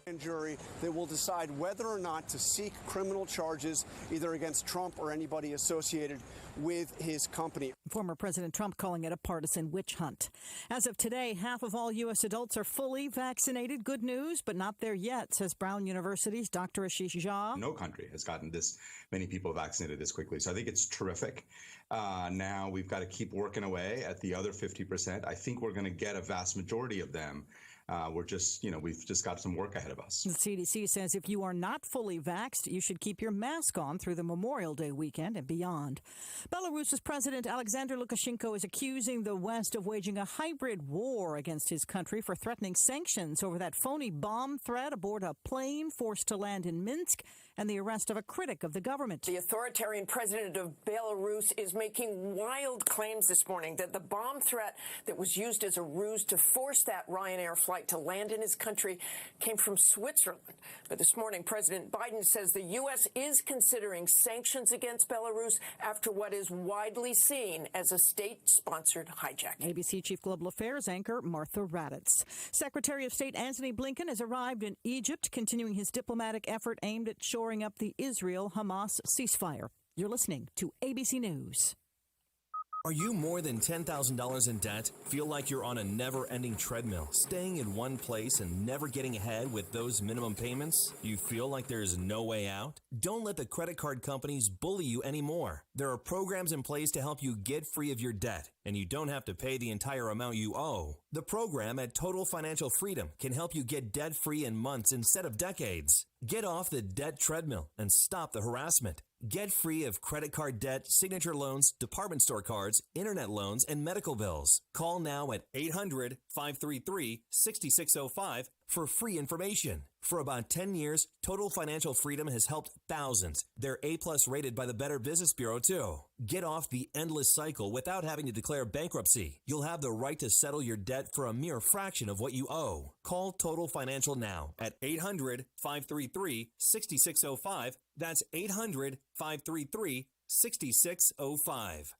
And jury that will decide whether or not to seek criminal charges either against Trump or anybody associated with his company. Former President Trump calling it a partisan witch hunt. As of today, half of all U.S. adults are fully vaccinated. Good news, but not there yet, says Brown University's Dr. Ashish Jha. No country has gotten this many people vaccinated this quickly. So I think it's terrific. Now we've got to keep working away at the other 50%. I think we're going to get a vast majority of them. We've just got some work ahead of us. The CDC says if you are not fully vaxxed, you should keep your mask on through the Memorial Day weekend and beyond. Belarus's President Alexander Lukashenko is accusing the West of waging a hybrid war against his country for threatening sanctions over that phony bomb threat aboard a plane forced to land in Minsk and the arrest of a critic of the government. The authoritarian president of Belarus is making wild claims this morning that the bomb threat that was used as a ruse to force that Ryanair flight to land in his country came from Switzerland. But this morning, President Biden says the U.S. is considering sanctions against Belarus after what is widely seen as a state-sponsored hijacking. ABC Chief Global Affairs anchor Martha Raddatz. Secretary of State Antony Blinken has arrived in Egypt, continuing his diplomatic effort aimed at shoring up the Israel-Hamas ceasefire. You're listening to ABC News. Are you more than $10,000 in debt? Feel like you're on a never-ending treadmill, staying in one place and never getting ahead with those minimum payments? You feel like there's no way out? Don't let the credit card companies bully you anymore. There are programs in place to help you get free of your debt, and you don't have to pay the entire amount you owe. The program at Total Financial Freedom can help you get debt-free in months instead of decades. Get off the debt treadmill and stop the harassment. Get free of credit card debt, signature loans, department store cards, internet loans, and medical bills. Call now at 800-533-6605 for free information. For about 10 years, Total Financial Freedom has helped thousands. They're A-plus rated by the Better Business Bureau, too. Get off the endless cycle without having to declare bankruptcy. You'll have the right to settle your debt for a mere fraction of what you owe. Call Total Financial now at 800-533-6605. That's 800-533-6605.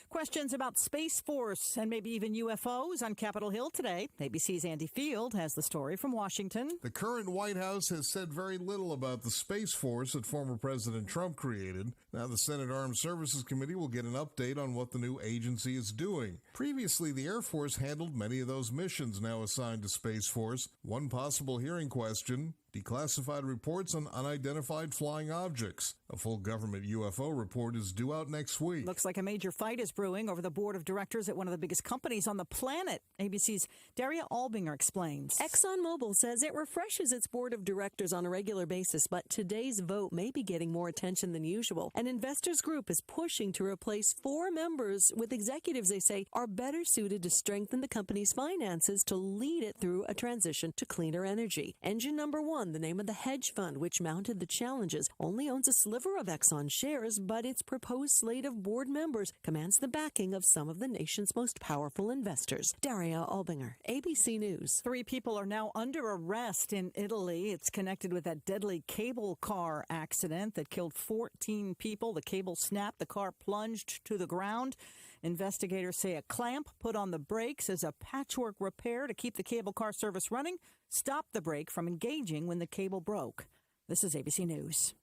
Questions about Space Force and maybe even UFOs on Capitol Hill today. ABC's Andy Field has the story from Washington. The current White House has said very little about the Space Force that former President Trump created. Now the Senate Armed Services Committee will get an update on what the new agency is doing. Previously, the Air Force handled many of those missions now assigned to Space Force. One possible hearing question: declassified reports on unidentified flying objects. A full government UFO report is due out next week. Looks like a major fight is brewing over the board of directors at one of the biggest companies on the planet. ABC's Daria Albinger explains. ExxonMobil says it refreshes its board of directors on a regular basis, but today's vote may be getting more attention than usual. An investors group is pushing to replace 4 members with executives they say are better suited to strengthen the company's finances to lead it through a transition to cleaner energy. Engine number 1, the name of the hedge fund which mounted the challenges, only owns a sliver of Exxon shares, but its proposed slate of board members commands the backing of some of the nation's most powerful investors. Daria Albinger, ABC News. 3 people are now under arrest in Italy. It's connected with that deadly cable car accident that killed 14 people. The cable snapped, the car plunged to the ground. Investigators say a clamp put on the brakes as a patchwork repair to keep the cable car service running stopped the brake from engaging when the cable broke. This is ABC News.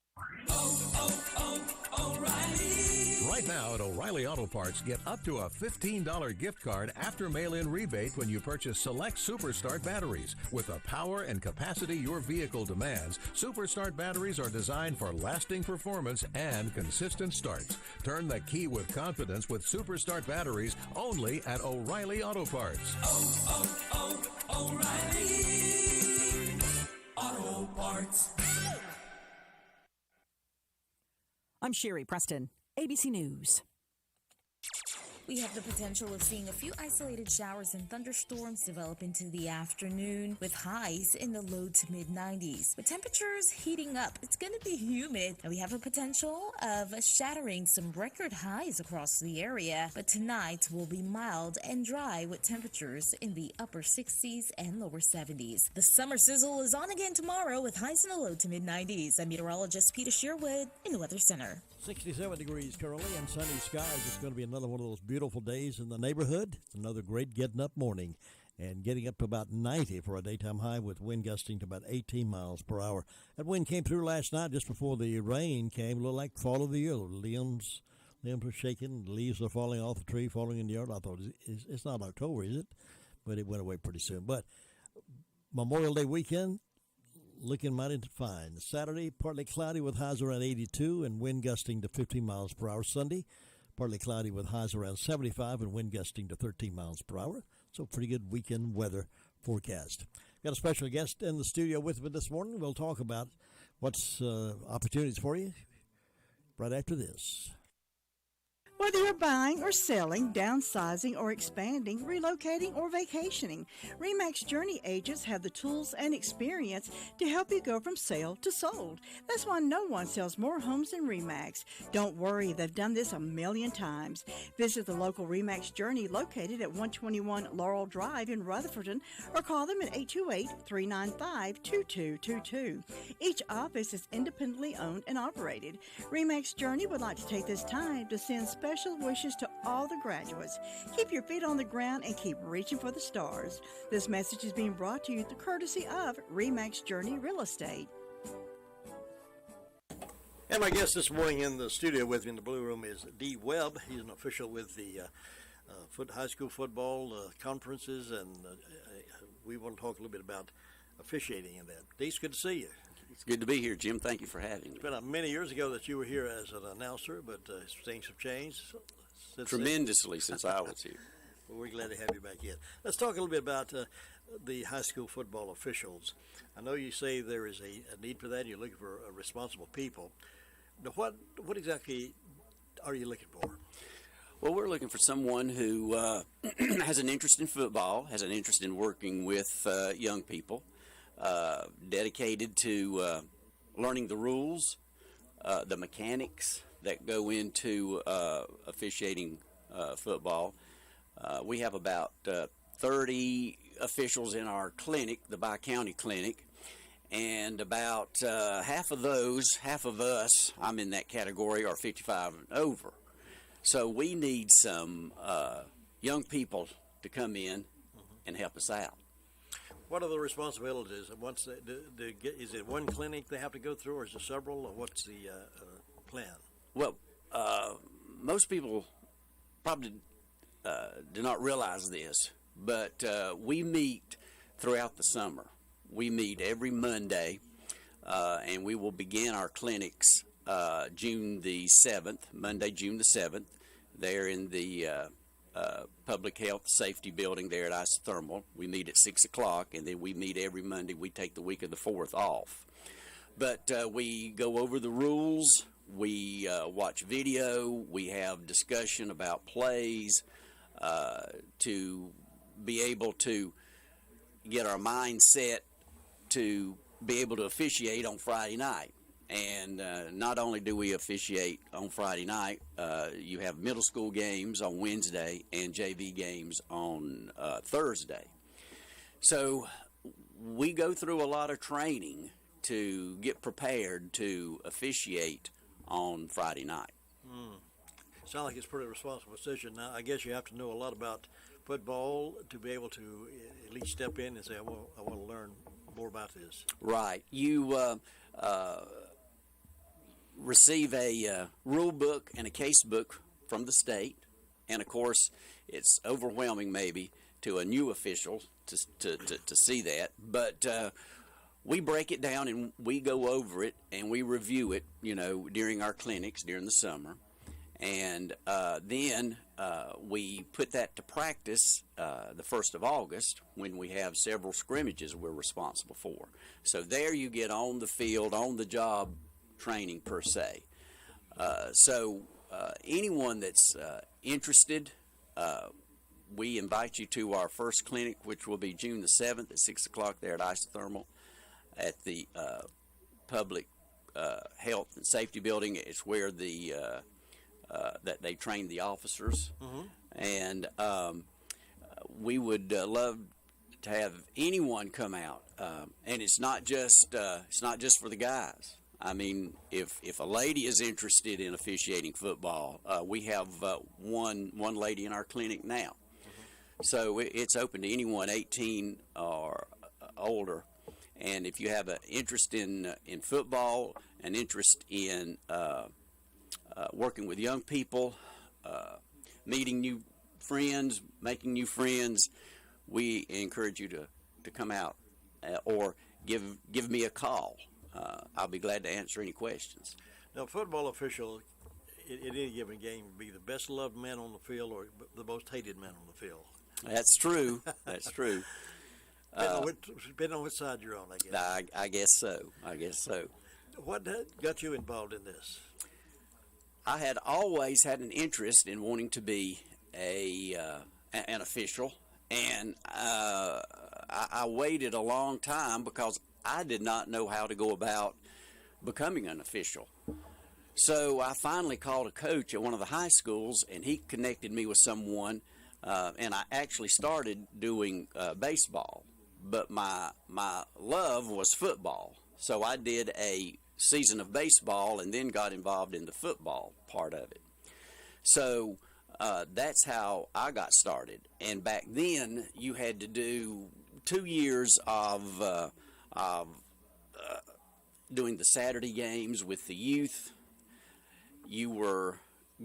O'Reilly. Right now at O'Reilly Auto Parts, get up to a $15 gift card after mail-in rebate when you purchase select Superstart batteries. With the power and capacity your vehicle demands, Superstart batteries are designed for lasting performance and consistent starts. Turn the key with confidence with Superstart batteries only at O'Reilly Auto Parts. O'Reilly Auto Parts. I'm Sherry Preston, ABC News. We have the potential of seeing a few isolated showers and thunderstorms develop into the afternoon with highs in the low to mid 90s. With temperatures heating up, it's going to be humid, and we have a potential of shattering some record highs across the area. But tonight will be mild and dry with temperatures in the upper 60s and lower 70s. The summer sizzle is on again tomorrow with highs in the low to mid 90s. I'm meteorologist Peter Sherwood in the Weather Center. 67 degrees currently and sunny skies. It's going to be another one of those beautiful days in the neighborhood. It's another great getting up morning. and getting up to about 90 for a daytime high with wind gusting to about 18 miles per hour. That wind came through last night just before the rain came, a little like fall of the year. Limbs are shaking, leaves are falling off the tree, falling in the yard. I thought, it's not October, is it? But it went away pretty soon. But Memorial Day weekend, looking mighty fine. Saturday, partly cloudy with highs around 82 and wind gusting to 15 miles per hour. Sunday, partly cloudy with highs around 75 and wind gusting to 13 miles per hour. So pretty good weekend weather forecast. Got a special guest in the studio with me this morning. We'll talk about what's opportunities for you right after this. Whether you're buying or selling, downsizing or expanding, relocating or vacationing, RE/MAX Journey agents have the tools and experience to help you go from sale to sold. That's why no one sells more homes than RE/MAX. Don't worry, they've done this a million times. Visit the local RE/MAX Journey located at 121 Laurel Drive in Rutherford or call them at 828-395-2222. Each office is independently owned and operated. RE/MAX Journey would like to take this time to send special wishes to all the graduates. Keep your feet on the ground and keep reaching for the stars. This message is being brought to you through courtesy of RE/MAX Journey Real Estate. And my guest this morning in the studio with me in the Blue Room is Dee Webb. He's an official with the high school football conferences, and we want to talk a little bit about officiating in that. Dee, it's good to see you. It's good to be here, Jim. Thank you for having me. It's been many years ago that you were here as an announcer, but things have changed since tremendously since I was here. Well, we're glad to have you back in. Let's talk a little bit about the high school football officials. I know you say there is a need for that. You're looking for responsible people. Now, what exactly are you looking for? Well, we're looking for someone who has an interest in football, has an interest in working with young people, dedicated to learning the rules, the mechanics that go into officiating football. We have about 30 officials in our clinic, the Bi-County Clinic, and about half of us, I'm in that category, are 55 and over. So we need some young people to come in and help us out. What are the responsibilities? Once is it one clinic they have to go through, or is it several, or what's the plan? Well, most people probably do not realize this, but we meet throughout the summer. We meet every Monday, and we will begin our clinics June the 7th, Monday, June the 7th, there in the Public Health Safety Building there at Isothermal. We meet at 6 o'clock, and then we meet every Monday. We take the week of the 4th off. But we go over the rules. We watch video. We have discussion about plays to be able to get our mind set to be able to officiate on Friday night. And not only do we officiate on Friday night, you have middle school games on Wednesday and JV games on Thursday. So we go through a lot of training to get prepared to officiate on Friday night. Sounds like it's a pretty responsible decision. Now, I guess you have to know a lot about football to be able to at least step in and say, I want to learn more about this. Right. You receive a rule book and a case book from the state, and of course it's overwhelming maybe to a new official to see that, but we break it down and we go over it and we review it, during our clinics during the summer, and then we put that to practice the 1st of August when we have several scrimmages we're responsible for. So there you get on the field, on the job training per se. So anyone that's interested, we invite you to our first clinic, which will be June the 7th at 6 o'clock there at Isothermal at the Public Health and Safety Building. It's where that they train the officers. And we would love to have anyone come out. And it's not just for the guys. I mean, if a lady is interested in officiating football, we have one lady in our clinic now. So it's open to anyone 18 or older. And if you have an interest in football, an interest in working with young people, meeting new friends, making new friends, we encourage you to come out or give me a call. I'll be glad to answer any questions. Now, football official in any given game would be the best loved man on the field or the most hated man on the field. That's true. That's true. Depending on which side you're on, I guess. I guess so. What got you involved in this? I had always had an interest in wanting to be an official, and I waited a long time because I did not know how to go about becoming an official. So I finally called a coach at one of the high schools, and he connected me with someone, and I actually started doing baseball. But my love was football, so I did a season of baseball and then got involved in the football part of it. So that's how I got started. And back then, you had to do 2 years of doing the Saturday games with the youth. You were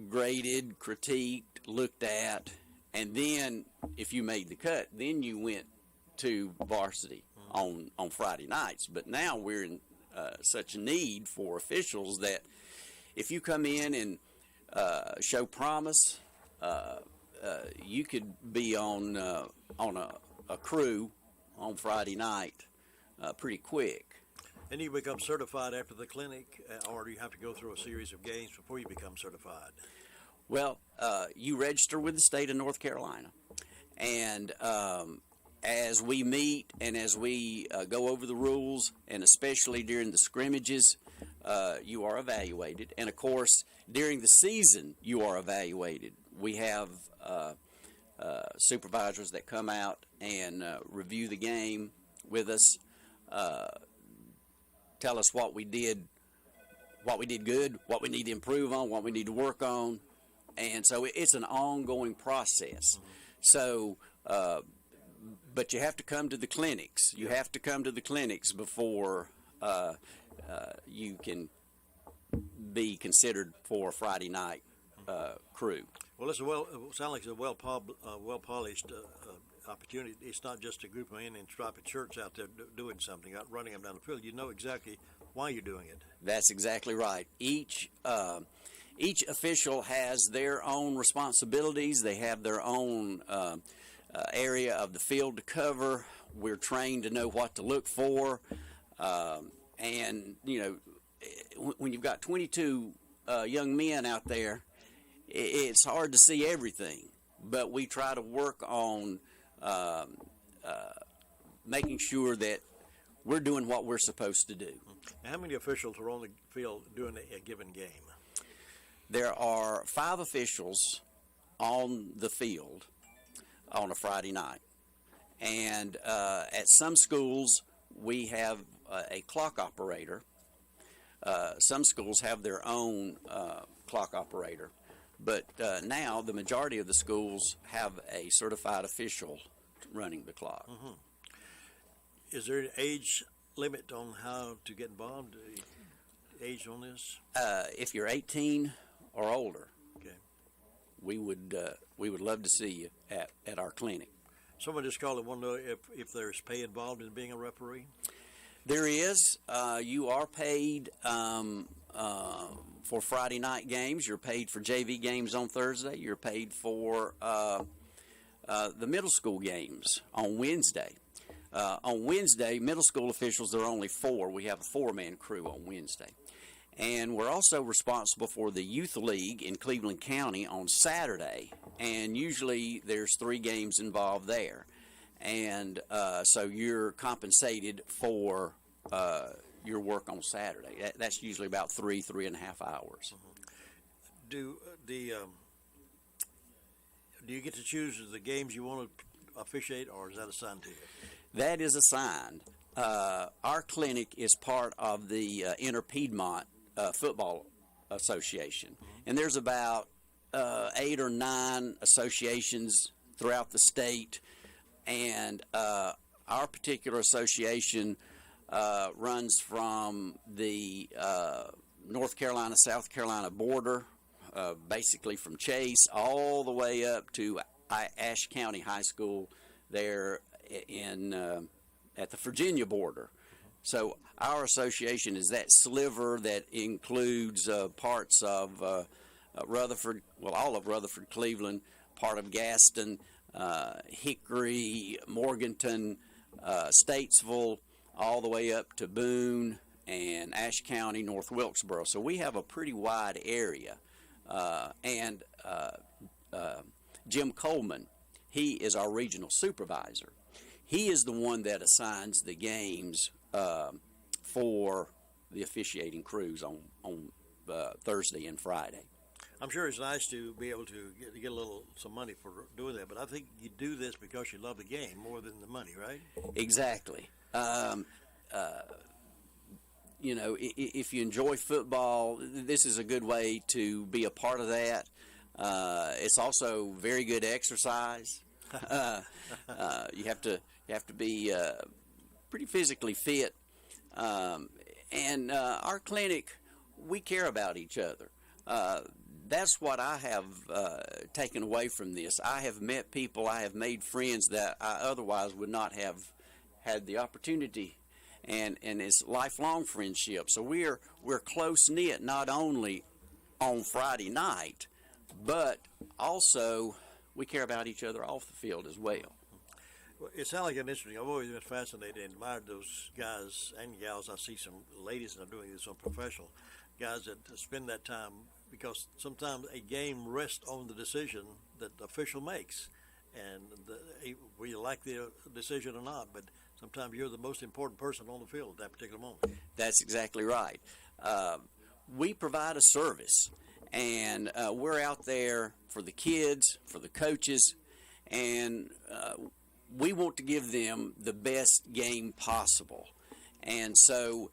graded, critiqued, looked at, and then if you made the cut, then you went to varsity on Friday nights. But now we're in such a need for officials that if you come in and show promise, you could be on a crew on Friday night pretty quick. And you become certified after the clinic, or do you have to go through a series of games before you become certified? Well, you register with the state of North Carolina, and as we meet and as we go over the rules, and especially during the scrimmages, you are evaluated. And, of course, during the season, you are evaluated. We have supervisors that come out and review the game with us, tell us what we did good, what we need to improve on, what we need to work on. And so it's an ongoing process. So, but you have to come to the clinics. You have to come to the clinics before you can be considered for a Friday night crew. Well, it sounds like it's a well polished opportunity. It's not just a group of men in striped shirts out there doing something, running them down the field. You know exactly why you're doing it. That's exactly right. Each official has their own responsibilities. They have their own area of the field to cover. We're trained to know what to look for. And, you know, when you've got 22 young men out there, it's hard to see everything. But we try to work on making sure that we're doing what we're supposed to do. How many officials are on the field doing a given game? There are 5 officials on the field on a Friday night. And at some schools, we have a clock operator. Some schools have their own clock operator. But now the majority of the schools have a certified official running the clock. Mm-hmm. Is there an age limit on how to get involved? Age on this? If you're 18 or older, okay, we would love to see you at our clinic. Someone just called and wanted to know if there's pay involved in being a referee. There is. You are paid for Friday night games. You're paid for JV games on Thursday. You're paid for the middle school games on Wednesday. On Wednesday, middle school officials, there are only 4. We have a 4-man crew on Wednesday. And we're also responsible for the youth league in Cleveland County on Saturday. And usually there's 3 games involved there. And so you're compensated for your work on Saturday. That's usually about 3.5 hours. Mm-hmm. Do you get to choose the games you want to officiate, or is that assigned to you? That is assigned. Our clinic is part of the Inter-Piedmont Football Association. Mm-hmm. And there's about 8 or 9 associations throughout the state, and our particular association runs from the North Carolina, South Carolina border, basically from Chase all the way up to Ashe County High School there in at the Virginia border. So our association is that sliver that includes parts of Rutherford, well, all of Rutherford, Cleveland, part of Gaston, Hickory, Morganton, Statesville, all the way up to Boone and Ashe County, North Wilkesboro. So we have a pretty wide area. And Jim Coleman, he is our regional supervisor. He is the one that assigns the games for the officiating crews on Thursday and Friday. I'm sure it's nice to be able to get some money for doing that, but I think you do this because you love the game more than the money, right? Exactly. You know, if you enjoy football, this is a good way to be a part of that. It's also very good exercise. You have to be pretty physically fit. And our clinic, we care about each other. That's what I have taken away from this. I have met people, I have made friends that I otherwise would not have had the opportunity, and it's lifelong friendship. So we're close knit, not only on Friday night, but also we care about each other off the field as well. Well, it sounds like an interesting. I've always been fascinated and admired those guys and gals. I see some ladies that are doing this on professional guys that spend that time, because sometimes a game rests on the decision that the official makes, and whether you like the decision or not, but sometimes you're the most important person on the field at that particular moment. That's exactly right. We provide a service, and we're out there for the kids, for the coaches, and we want to give them the best game possible. And so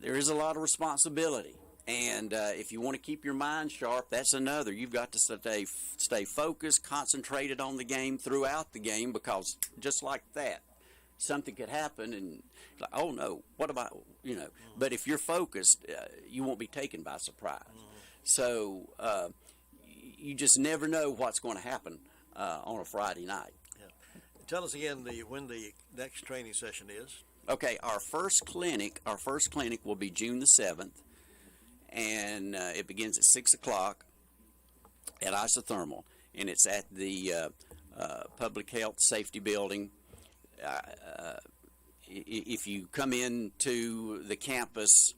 there is a lot of responsibility. And if you want to keep your mind sharp, that's another. You've got to stay focused, concentrated on the game throughout the game, because just like that, something could happen and like, oh no, what about, you know. But if you're focused, you won't be taken by surprise. So you just never know what's going to happen on a Friday night. Yeah. Tell us again when the next training session is. Okay, our first clinic will be June the 7th, and it begins at 6 o'clock at Isothermal, and it's at the Public Health Safety Building. If you come into the campus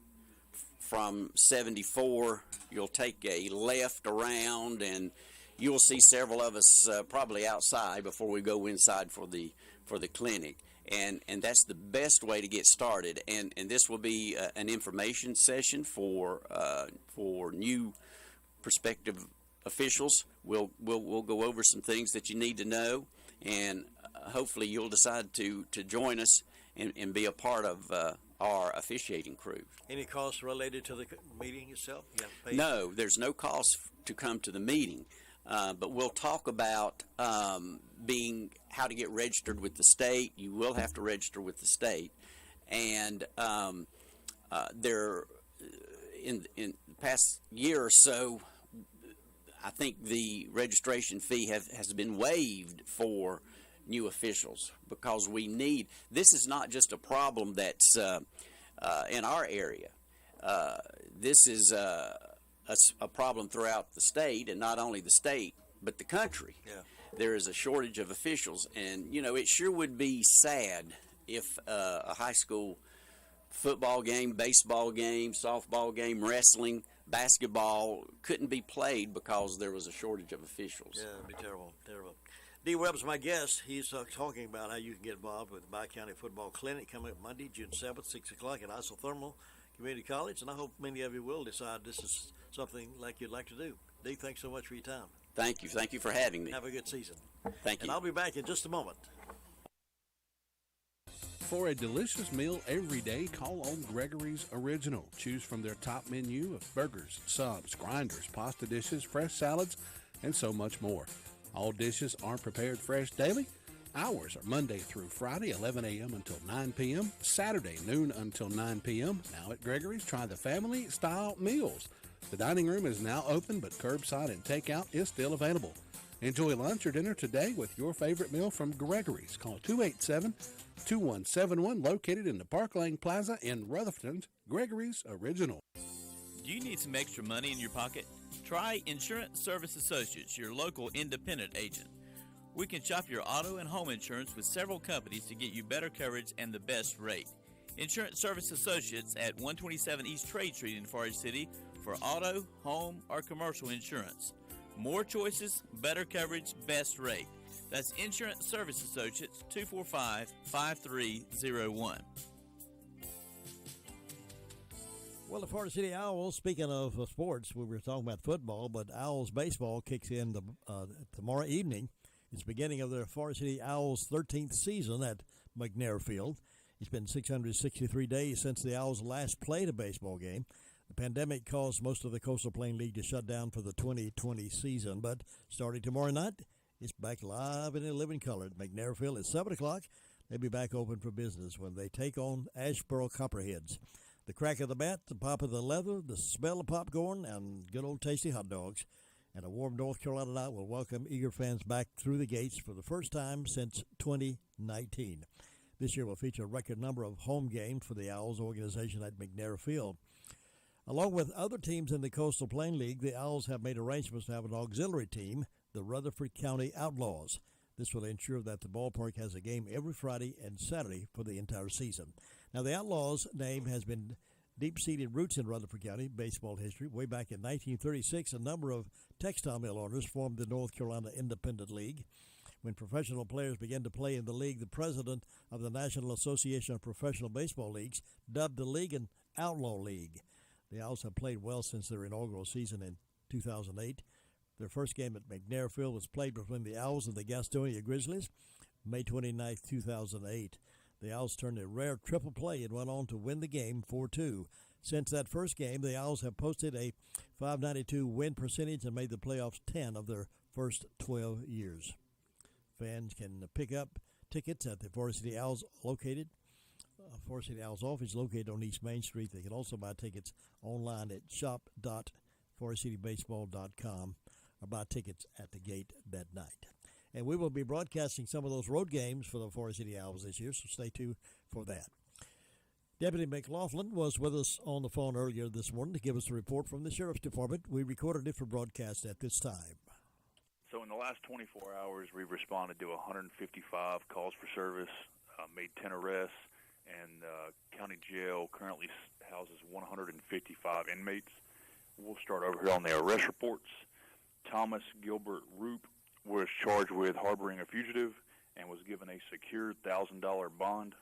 from 74, you'll take a left around, and you'll see several of us probably outside before we go inside for the clinic. And that's the best way to get started. And this will be an information session for new prospective officials. We'll go over some things that you need to know, and hopefully you'll decide to join us and be a part of our officiating crew. Any costs related to the meeting itself? You have to pay? No, there's no cost to come to the meeting. But we'll talk about how to get registered with the state. You will have to register with the state, and there in the past year or so, I think the registration fee has been waived for new officials, because we need. This is not just a problem that's in our area. This is a problem throughout the state, and not only the state, but the country. Yeah. There is a shortage of officials, and, you know, it sure would be sad if a high school football game, baseball game, softball game, wrestling, basketball couldn't be played because there was a shortage of officials. Yeah, it'd be terrible, terrible. D. Webb's my guest. He's talking about how you can get involved with the Bi-County Football Clinic coming up Monday, June 7th, 6 o'clock at Isothermal Community College, and I hope many of you will decide this is something like you'd like to do. Dee, thanks so much for your time. Thank you. Thank you for having me. Have a good season. Thank you. And I'll be back in just a moment. For a delicious meal every day, call on Gregory's Original. Choose from their top menu of burgers, subs, grinders, pasta dishes, fresh salads, and so much more. All dishes are prepared fresh daily. Hours are Monday through Friday, 11 a.m. until 9 p.m., Saturday, noon until 9 p.m. Now at Gregory's, try the family-style meals. The dining room is now open, but curbside and takeout is still available. Enjoy lunch or dinner today with your favorite meal from Gregory's. Call 287-2171, located in the Park Lane Plaza in Rutherford. Gregory's Original. Do you need some extra money in your pocket? Try Insurance Service Associates, your local independent agent. We can shop your auto and home insurance with several companies to get you better coverage and the best rate. Insurance Service Associates at 127 East Trade Street in Forest City for auto, home, or commercial insurance. More choices, better coverage, best rate. That's Insurance Service Associates, 245-5301. Well, the Forest City Owls, speaking of sports, we were talking about football, but Owls baseball kicks in tomorrow evening. It's the beginning of the Forest City Owls' 13th season at McNair Field. It's been 663 days since the Owls last played a baseball game. The pandemic caused most of the Coastal Plain League to shut down for the 2020 season, but starting tomorrow night, it's back live and in living color at McNair Field at 7 o'clock. They'll be back open for business when they take on Asheboro Copperheads. The crack of the bat, the pop of the leather, the smell of popcorn, and good old tasty hot dogs. And a warm North Carolina night will welcome eager fans back through the gates for the first time since 2019. This year will feature a record number of home games for the Owls organization at McNair Field. Along with other teams in the Coastal Plain League, the Owls have made arrangements to have an auxiliary team, the Rutherford County Outlaws. This will ensure that the ballpark has a game every Friday and Saturday for the entire season. Now, the Outlaws name has been deep-seated roots in Rutherford County baseball history. Way back in 1936, a number of textile mill owners formed the North Carolina Independent League. When professional players began to play in the league, the president of the National Association of Professional Baseball Leagues dubbed the league an Outlaw League. The Owls have played well since their inaugural season in 2008. Their first game at McNair Field was played between the Owls and the Gastonia Grizzlies, May 29, 2008. The Owls turned a rare triple play and went on to win the game 4-2. Since that first game, the Owls have posted a .592 win percentage and made the playoffs 10 of their first 12 years. Fans can pick up tickets at the Forest City Owls Forest City Owls office located on East Main Street. They can also buy tickets online at shop.forestcitybaseball.com or buy tickets at the gate that night. And we will be broadcasting some of those road games for the Forest City Owls this year, so stay tuned for that. Deputy McLaughlin was with us on the phone earlier this morning to give us a report from the Sheriff's Department. We recorded it for broadcast at this time. So in the last 24 hours, we've responded to 155 calls for service, made 10 arrests, and county jail currently houses 155 inmates. We'll start over here on the arrest reports. Thomas Gilbert Roop was charged with harboring a fugitive and was given a secured $1,000 bond.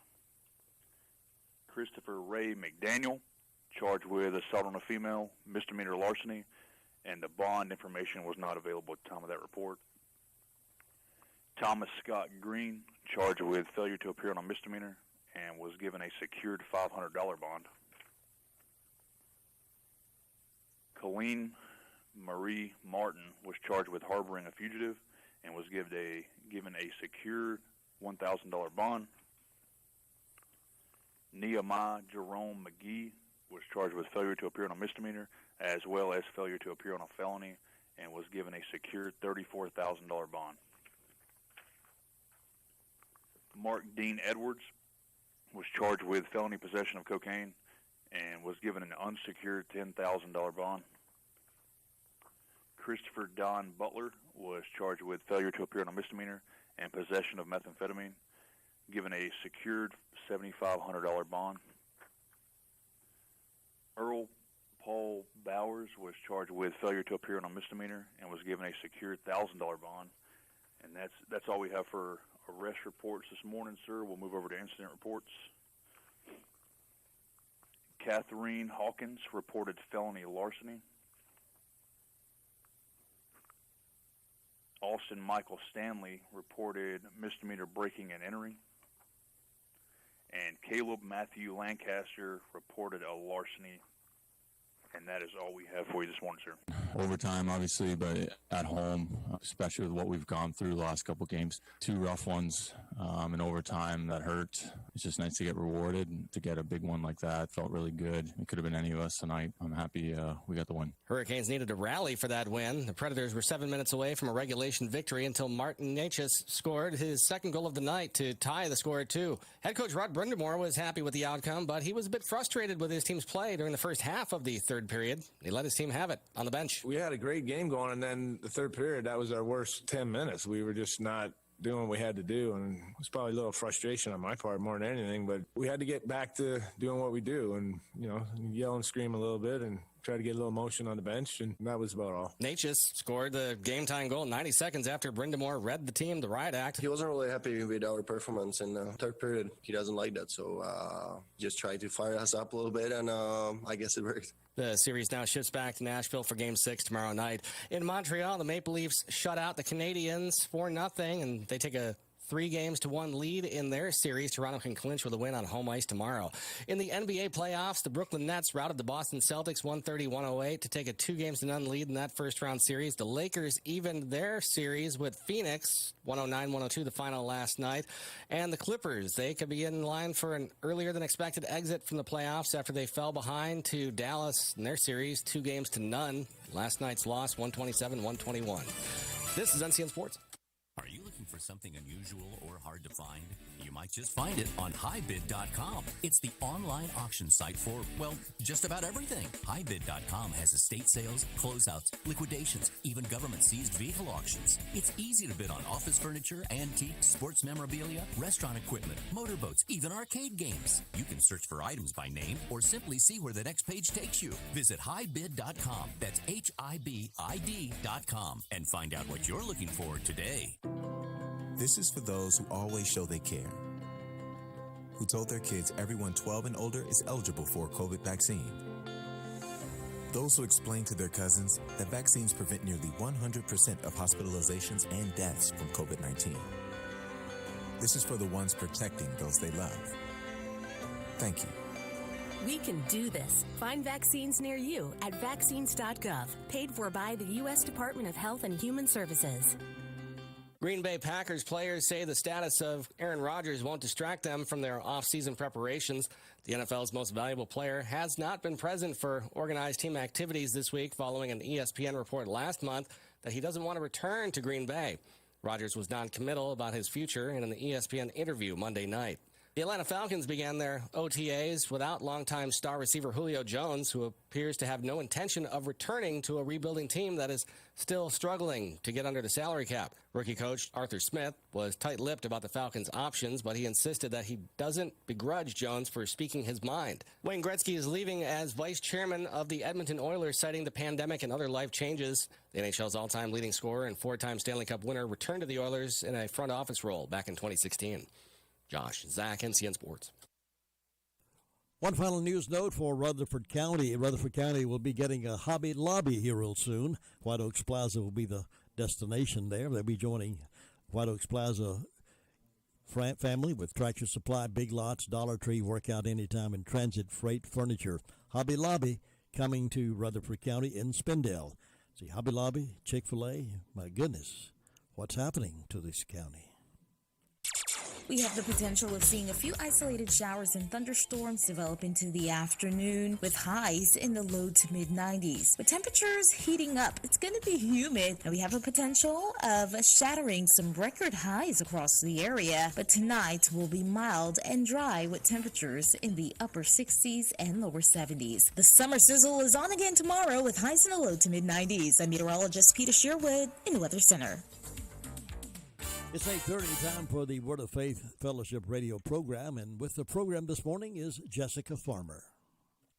Christopher Ray McDaniel, charged with assault on a female, misdemeanor larceny, and the bond information was not available at the time of that report. Thomas Scott Green, charged with failure to appear on a misdemeanor and was given a secured $500 bond. Colleen Marie Martin was charged with harboring a fugitive and was given a secured $1,000 bond. Nehemiah Jerome McGee was charged with failure to appear on a misdemeanor as well as failure to appear on a felony and was given a secured $34,000 bond. Mark Dean Edwards was charged with felony possession of cocaine and was given an unsecured $10,000 bond. Christopher Don Butler was charged with failure to appear on a misdemeanor and possession of methamphetamine, given a secured $7,500 bond. Earl Paul Bowers was charged with failure to appear on a misdemeanor and was given a secured $1,000 bond. And that's all we have for arrest reports this morning, sir. We'll move over to incident reports. Catherine Hawkins reported felony larceny. Austin Michael Stanley reported misdemeanor breaking and entering. And Caleb Matthew Lancaster reported a larceny. And that is all we have for you this morning, sir. Overtime, obviously, but at home, especially with what we've gone through the last couple games, 2 rough ones in overtime that hurt. It's just nice to get rewarded and to get a big one like that. Felt really good. It could have been any of us tonight. I'm happy we got the win. Hurricanes needed to rally for that win. The Predators were 7 minutes away from a regulation victory until Martin Necas scored his second goal of the night to tie the score at 2. Head coach Rod Brindamore was happy with the outcome, but he was a bit frustrated with his team's play during the first half of the third period. He let his team have it on the bench. We had a great game going, and then the third period, that was our worst 10 minutes. We were just not doing what we had to do, and it was probably a little frustration on my part more than anything, but we had to get back to doing what we do and, yell and scream a little bit and try to get a little motion on the bench, and that was about all. Necas scored the game-tying goal 90 seconds after Brindamore read the team the riot act. He wasn't really happy with our performance in the third period. He doesn't like that, so just tried to fire us up a little bit, and I guess it worked. The series now shifts back to Nashville for Game 6 tomorrow night. In Montreal, the Maple Leafs shut out the Canadiens 4-0, and they take a 3-1 lead in their series. Toronto can clinch with a win on home ice tomorrow. In the NBA playoffs, the Brooklyn Nets routed the Boston Celtics 130-108 to take a 2-0 lead in that first-round series. The Lakers evened their series with Phoenix 109-102 the final last night. And the Clippers, they could be in line for an earlier-than-expected exit from the playoffs after they fell behind to Dallas in their series 2-0. Last night's loss 127-121. This is NCN Sports. Are you looking for something unusual or hard to find? You might just find it on highbid.com. It's the online auction site for, well, just about everything. Highbid.com has estate sales, closeouts, liquidations, even government-seized vehicle auctions. It's easy to bid on office furniture, antiques, sports memorabilia, restaurant equipment, motorboats, even arcade games. You can search for items by name or simply see where the next page takes you. Visit highbid.com. That's HIBID.com and find out what you're looking for today. This is for those who always show they care, who told their kids everyone 12 and older is eligible for a COVID vaccine. Those who explain to their cousins that vaccines prevent nearly 100% of hospitalizations and deaths from COVID-19. This is for the ones protecting those they love. Thank you. We can do this. Find vaccines near you at vaccines.gov. Paid for by the U.S. Department of Health and Human Services. Green Bay Packers players say the status of Aaron Rodgers won't distract them from their off-season preparations. The NFL's most valuable player has not been present for organized team activities this week following an ESPN report last month that he doesn't want to return to Green Bay. Rodgers was non-committal about his future in an ESPN interview Monday night. The Atlanta Falcons began their OTAs without longtime star receiver Julio Jones, who appears to have no intention of returning to a rebuilding team that is still struggling to get under the salary cap. Rookie coach Arthur Smith was tight-lipped about the Falcons' options, but he insisted that he doesn't begrudge Jones for speaking his mind. Wayne Gretzky is leaving as vice chairman of the Edmonton Oilers, citing the pandemic and other life changes. The NHL's all-time leading scorer and 4-time Stanley Cup winner returned to the Oilers in a front office role back in 2016. Josh Zach, NCN Sports. One final news note for Rutherford County. Rutherford County will be getting a Hobby Lobby here real soon. White Oaks Plaza will be the destination there. They'll be joining White Oaks Plaza family with Tractor Supply, Big Lots, Dollar Tree, Workout Anytime, and Transit Freight Furniture. Hobby Lobby coming to Rutherford County in Spindale. See, Hobby Lobby, Chick-fil-A, my goodness, what's happening to this county? We have the potential of seeing a few isolated showers and thunderstorms develop into the afternoon with highs in the low to mid 90s. With temperatures heating up, it's going to be humid, and we have a potential of shattering some record highs across the area. But tonight will be mild and dry with temperatures in the upper 60s and lower 70s. The summer sizzle is on again tomorrow with highs in the low to mid 90s. I'm meteorologist Peter Sherwood in the Weather Center. It's 8:30, time for the Word of Faith Fellowship radio program, and with the program this morning is Jessica Farmer.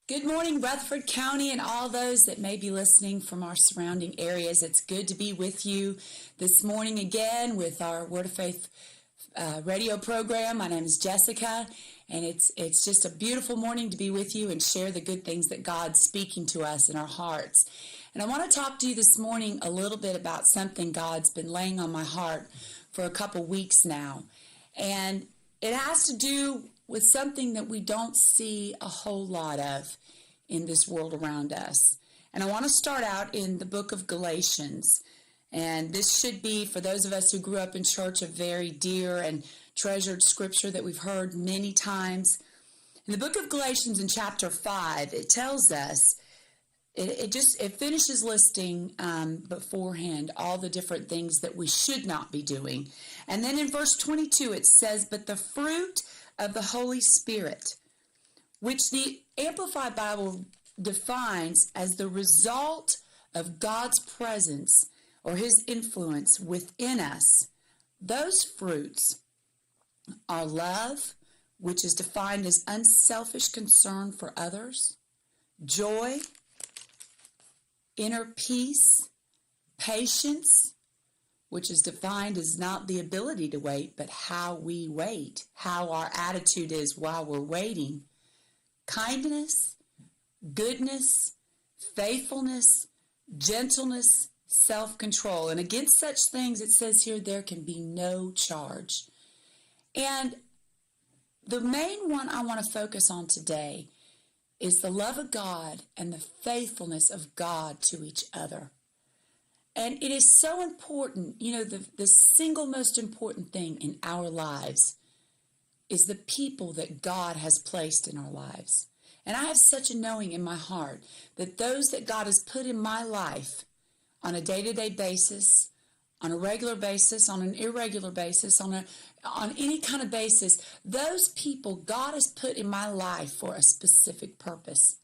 Good morning, Rutherford County, and all those that may be listening from our surrounding areas. It's good to be with you this morning again with our Word of Faith radio program. My name is Jessica, and it's just a beautiful morning to be with you and share the good things that God's speaking to us in our hearts. And I want to talk to you this morning a little bit about something God's been laying on my heart for a couple weeks now. And it has to do with something that we don't see a whole lot of in this world around us. And I want to start out in the book of Galatians. And this should be, for those of us who grew up in church, a very dear and treasured scripture that we've heard many times. In the book of Galatians in chapter 5, it tells us, it finishes listing beforehand all the different things that we should not be doing. And then in verse 22, it says, but the fruit of the Holy Spirit, which the Amplified Bible defines as the result of God's presence or his influence within us, those fruits are love, which is defined as unselfish concern for others, joy, inner peace, patience, which is defined as not the ability to wait, but how we wait, how our attitude is while we're waiting, kindness, goodness, faithfulness, gentleness, self-control. And against such things, it says here, there can be no charge. And the main one I want to focus on today is the love of God and the faithfulness of God to each other. And it is so important, you know, the single most important thing in our lives is the people that God has placed in our lives. And I have such a knowing in my heart that those that God has put in my life on a day-to-day basis, on a regular basis, on an irregular basis, on any kind of basis, those people God has put in my life for a specific purpose.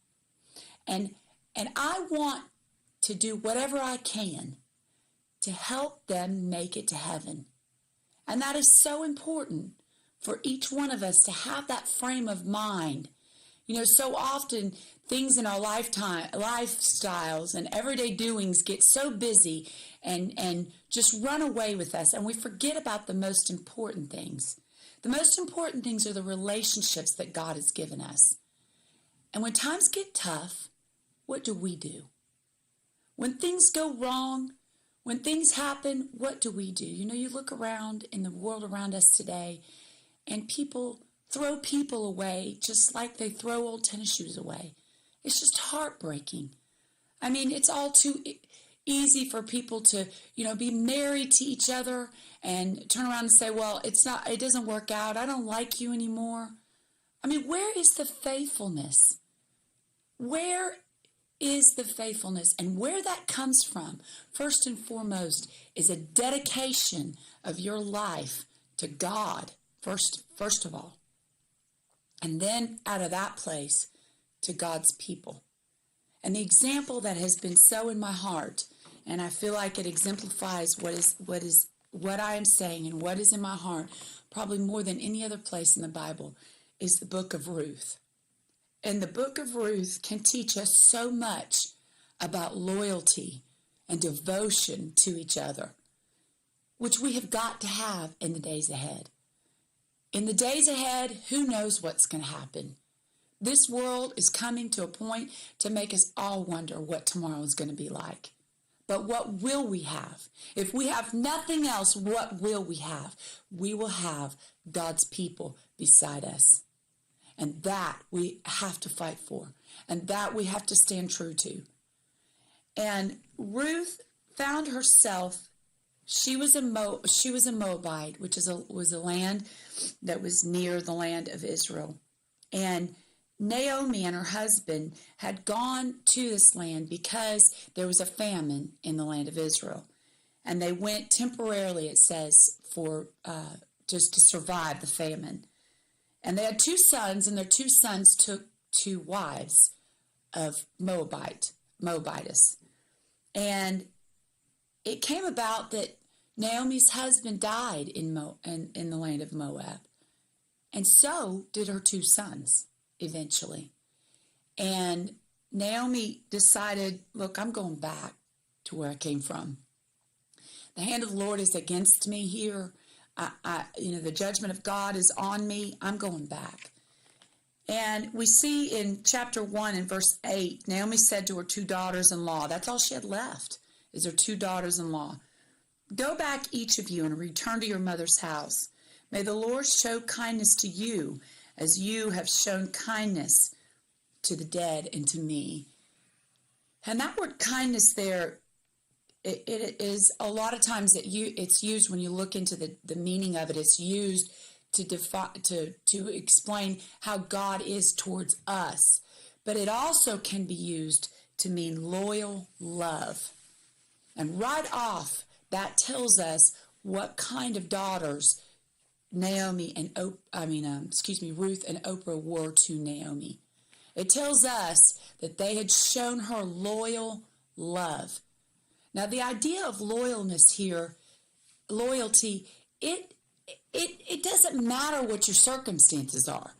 And I want to do whatever I can to help them make it to heaven. And that is so important for each one of us to have that frame of mind. You know, so often things in our lifestyles and everyday doings get so busy and just run away with us, and we forget about the most important things. The most important things are the relationships that God has given us. And when times get tough, what do? When things go wrong, when things happen, what do? You know, you look around in the world around us today, and people throw people away just like they throw old tennis shoes away. It's just heartbreaking. I mean, it's all too easy for people to, you know, be married to each other and turn around and say, well, it doesn't work out. I don't like you anymore. I mean, where is the faithfulness? Where is the faithfulness? And where that comes from, first and foremost, is a dedication of your life to God, first of all. And then out of that place to God's people. And the example that has been so in my heart, and I feel like it exemplifies what I am saying and what is in my heart, probably more than any other place in the Bible, is the book of Ruth. And the book of Ruth can teach us so much about loyalty and devotion to each other, which we have got to have in the days ahead. In the days ahead, who knows what's going to happen? This world is coming to a point to make us all wonder what tomorrow is going to be like. But what will we have? If we have nothing else, what will we have? We will have God's people beside us. And that we have to fight for. And that we have to stand true to. And Ruth found herself, she was a Moabite, which was a land that was near the land of Israel. And Naomi and her husband had gone to this land because there was a famine in the land of Israel. And they went temporarily, it says, for just to survive the famine. And they had 2 sons, and their 2 sons took 2 wives of Moabitess. And it came about that Naomi's husband died in the land of Moab. And so did her 2 sons eventually. And Naomi decided, look, I'm going back to where I came from. The hand of the Lord is against me here. The judgment of God is on me. I'm going back. And we see in chapter 1 and verse 8, Naomi said to her 2 daughters-in-law, that's all she had left, is her 2 daughters-in-law. Go back, each of you, and return to your mother's house. May the Lord show kindness to you as you have shown kindness to the dead and to me. And that word kindness there, it is a lot of times it's used when you look into the meaning of it. It's used to explain how God is towards us. But it also can be used to mean loyal love. And right off, that tells us what kind of daughters Ruth and Oprah were to Naomi. It tells us that they had shown her loyal love. Now, the idea of loyalty, it doesn't matter what your circumstances are.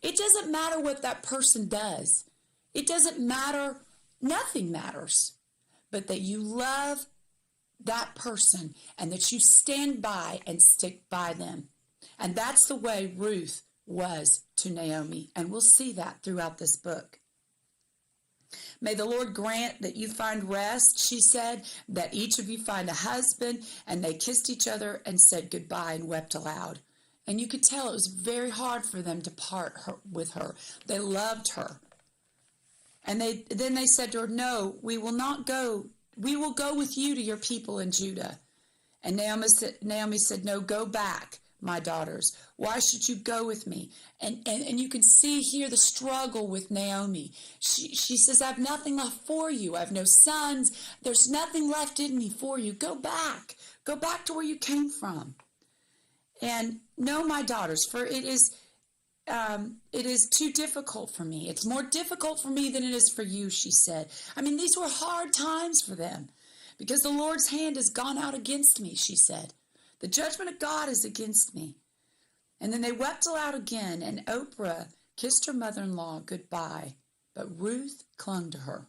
It doesn't matter what that person does. It doesn't matter. Nothing matters but that you love that person and that you stand by and stick by them. And that's the way Ruth was to Naomi. And we'll see that throughout this book. May the Lord grant that you find rest, she said, that each of you find a husband. And they kissed each other and said goodbye and wept aloud. And you could tell it was very hard for them to part with her. They loved her. And then they said to her, no, we will not go. We will go with you to your people in Judah. And Naomi said, no, go back, my daughters. Why should you go with me? And you can see here the struggle with Naomi. She says, I have nothing left for you. I have no sons. There's nothing left in me for you. Go back. Go back to where you came from. And no, my daughters, for it is too difficult for me. It's more difficult for me than it is for you, she said. I mean, these were hard times for them because the Lord's hand has gone out against me, she said. The judgment of God is against me. And then they wept aloud again, and Oprah kissed her mother-in-law goodbye, but Ruth clung to her.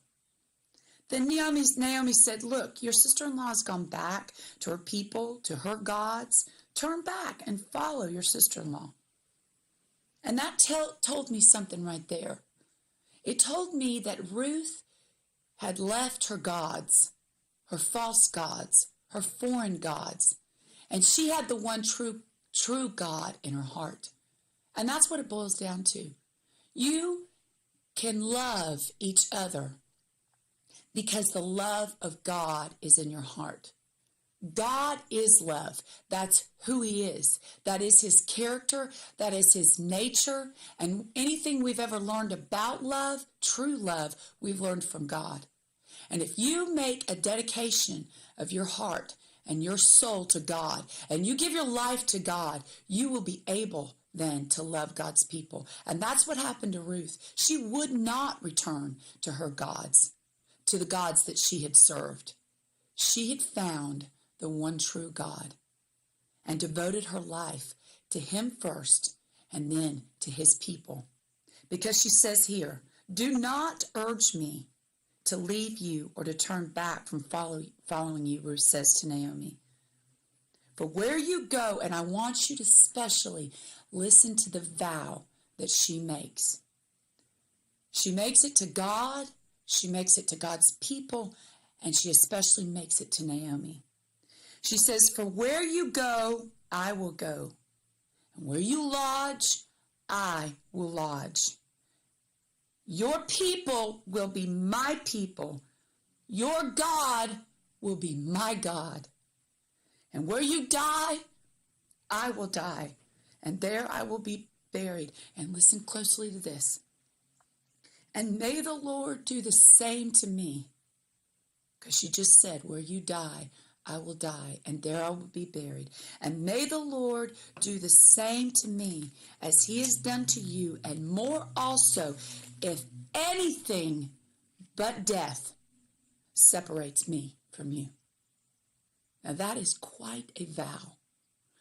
Then Naomi said, look, your sister-in-law has gone back to her people, to her gods. Turn back and follow your sister-in-law. And that told me something right there. It told me that Ruth had left her gods, her false gods, her foreign gods, and she had the one true God in her heart. And that's what it boils down to. You can love each other because the love of God is in your heart. God is love. That's who he is. That is his character. That is his nature. And anything we've ever learned about love, true love, we've learned from God. And if you make a dedication of your heart and your soul to God, and you give your life to God, you will be able then to love God's people. And that's what happened to Ruth. She would not return to her gods, to the gods that she had served. She had found the one true God and devoted her life to him first and then to his people. Because she says here, do not urge me to leave you or to turn back from following you, Ruth says to Naomi. For where you go, and I want you to especially listen to the vow that she makes. She makes it to God, she makes it to God's people, and she especially makes it to Naomi. She says, for where you go, I will go. And where you lodge, I will lodge. Your people will be my people. Your God will be my God. And where you die, I will die. And there I will be buried. And listen closely to this. And may the Lord do the same to me. Because she just said, where you die, I will die, and there I will be buried. And may the Lord do the same to me as he has done to you, and more also, if anything but death separates me from you. Now that is quite a vow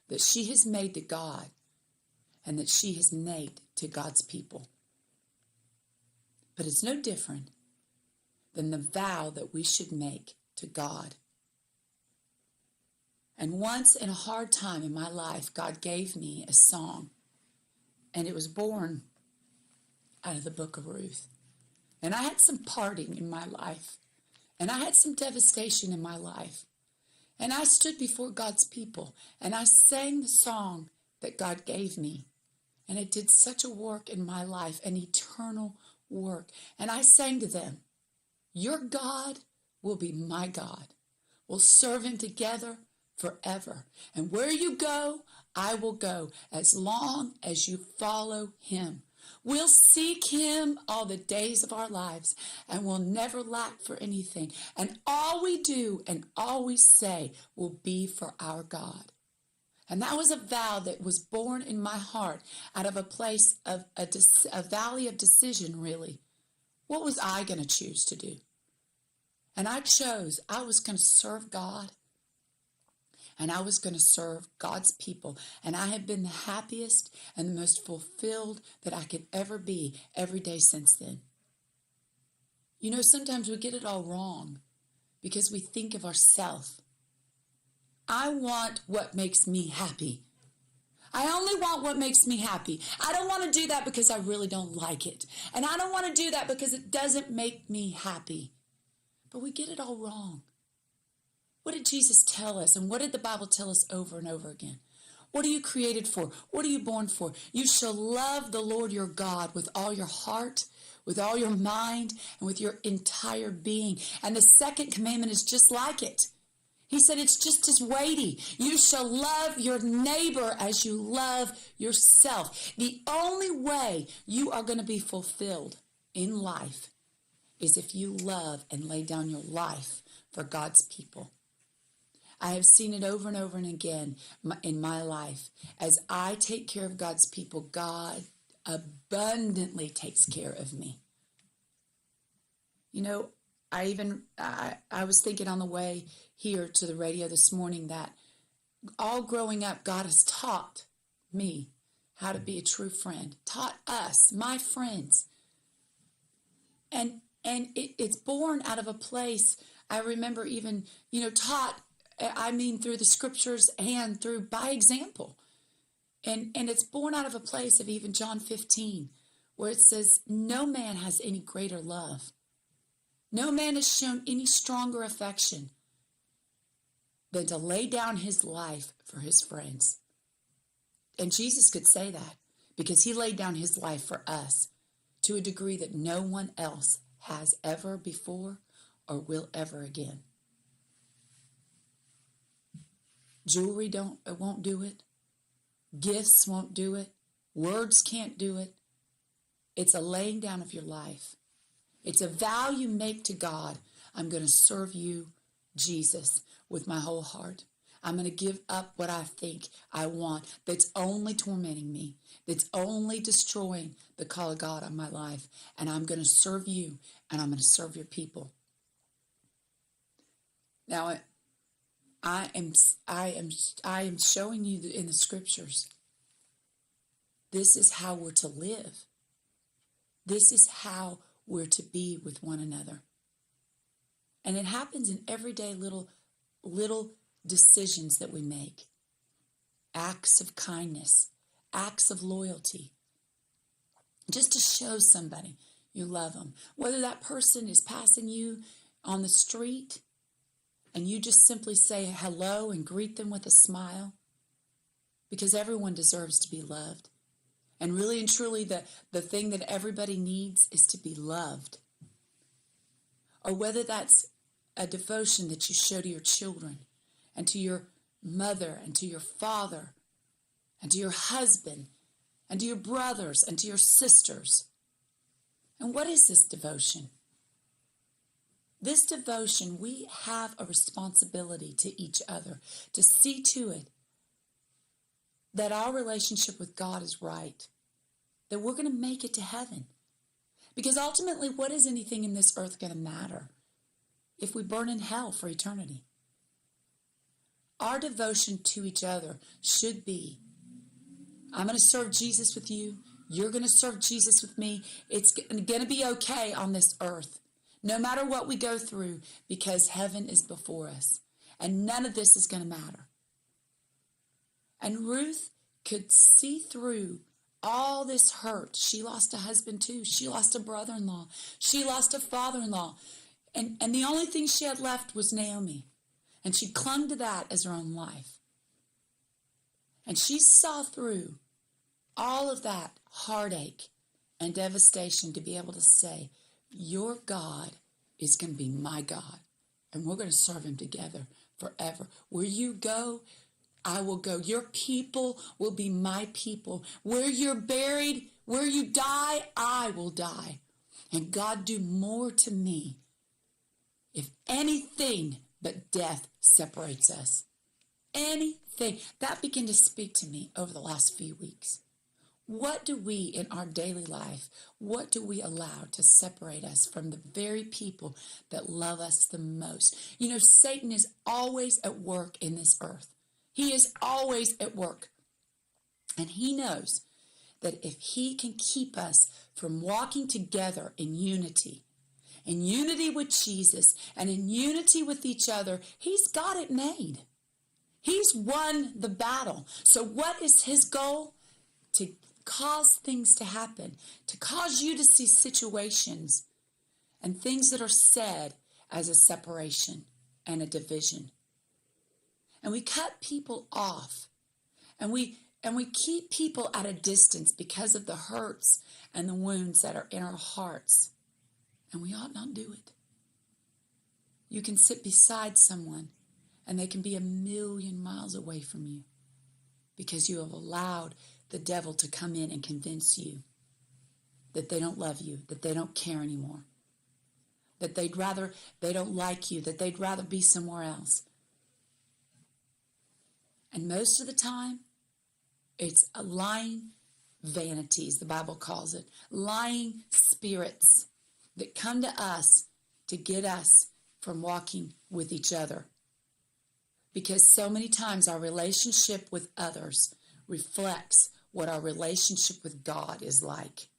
that she has made to God and that she has made to God's people. But it's no different than the vow that we should make to God. And once in a hard time in my life, God gave me a song, and it was born out of the book of Ruth. And I had some parting in my life, and I had some devastation in my life. And I stood before God's people, and I sang the song that God gave me. And it did such a work in my life, an eternal work. And I sang to them, your God will be my God. We'll serve him together forever. And where you go, I will go as long as you follow him. We'll seek him all the days of our lives, and we'll never lack for anything. And all we do and all we say will be for our God. And that was a vow that was born in my heart out of a place of a valley of decision, really. What was I going to choose to do? And I chose, I was going to serve God, and I was going to serve God's people. And I have been the happiest and the most fulfilled that I could ever be every day since then. You know, sometimes we get it all wrong because we think of ourselves. I want what makes me happy. I only want what makes me happy. I don't want to do that because I really don't like it. And I don't want to do that because it doesn't make me happy. But we get it all wrong. What did Jesus tell us? And what did the Bible tell us over and over again? What are you created for? What are you born for? You shall love the Lord your God with all your heart, with all your mind, and with your entire being. And the second commandment is just like it. He said it's just as weighty. You shall love your neighbor as you love yourself. The only way you are going to be fulfilled in life is if you love and lay down your life for God's people. I have seen it over and over and again in my life. As I take care of God's people, God abundantly takes care of me. You know, I was thinking on the way here to the radio this morning that all growing up, God has taught me how to be a true friend, taught us, my friends. And it's born out of a place, I remember even, taught, through the scriptures and through by example. And it's born out of a place of even John 15, where it says, no man has any greater love. No man has shown any stronger affection than to lay down his life for his friends. And Jesus could say that because he laid down his life for us to a degree that no one else has ever before or will ever again. Jewelry won't do it. Gifts won't do it. Words can't do it. It's a laying down of your life. It's a vow you make to God. I'm going to serve you, Jesus, with my whole heart. I'm going to give up what I think I want that's only tormenting me, that's only destroying the call of God on my life. And I'm going to serve you, and I'm going to serve your people. Now, I am showing you in the scriptures, this is how we're to live. This is how we're to be with one another. And it happens in everyday little decisions that we make. Acts of kindness, acts of loyalty. Just to show somebody you love them. Whether that person is passing you on the street and you just simply say hello and greet them with a smile. Because everyone deserves to be loved. And really and truly, the thing that everybody needs is to be loved. Or whether that's a devotion that you show to your children and to your mother and to your father and to your husband and to your brothers and to your sisters. And what is this devotion? This devotion, we have a responsibility to each other to see to it that our relationship with God is right, that we're going to make it to heaven. Because ultimately, what is anything in this earth going to matter if we burn in hell for eternity? Our devotion to each other should be, I'm going to serve Jesus with you. You're going to serve Jesus with me. It's going to be okay on this earth, no matter what we go through, because heaven is before us. And none of this is going to matter. And Ruth could see through all this hurt. She lost a husband too. She lost a brother-in-law. She lost a father-in-law. And the only thing she had left was Naomi. And she clung to that as her own life. And she saw through all of that heartache and devastation to be able to say, your God is going to be my God, and we're going to serve him together forever. Where you go, I will go. Your people will be my people. Where you're buried, where you die, I will die. And God, do more to me if anything but death separates us. Anything. That began to speak to me over the last few weeks. What do we in our daily life, what do we allow to separate us from the very people that love us the most? You know, Satan is always at work in this earth. He is always at work. And he knows that if he can keep us from walking together in unity with Jesus and in unity with each other, he's got it made. He's won the battle. So what is his goal? To cause things to happen, to cause you to see situations and things that are said as a separation and a division. And we cut people off, and we keep people at a distance because of the hurts and the wounds that are in our hearts. And we ought not do it. You can sit beside someone and they can be 1,000,000 miles away from you because you have allowed the devil to come in and convince you that they don't love you, that they don't care anymore, that they don't like you, that they'd rather be somewhere else. And most of the time, it's a lying vanities, the Bible calls it, lying spirits that come to us to get us from walking with each other. Because so many times our relationship with others reflects what our relationship with God is like.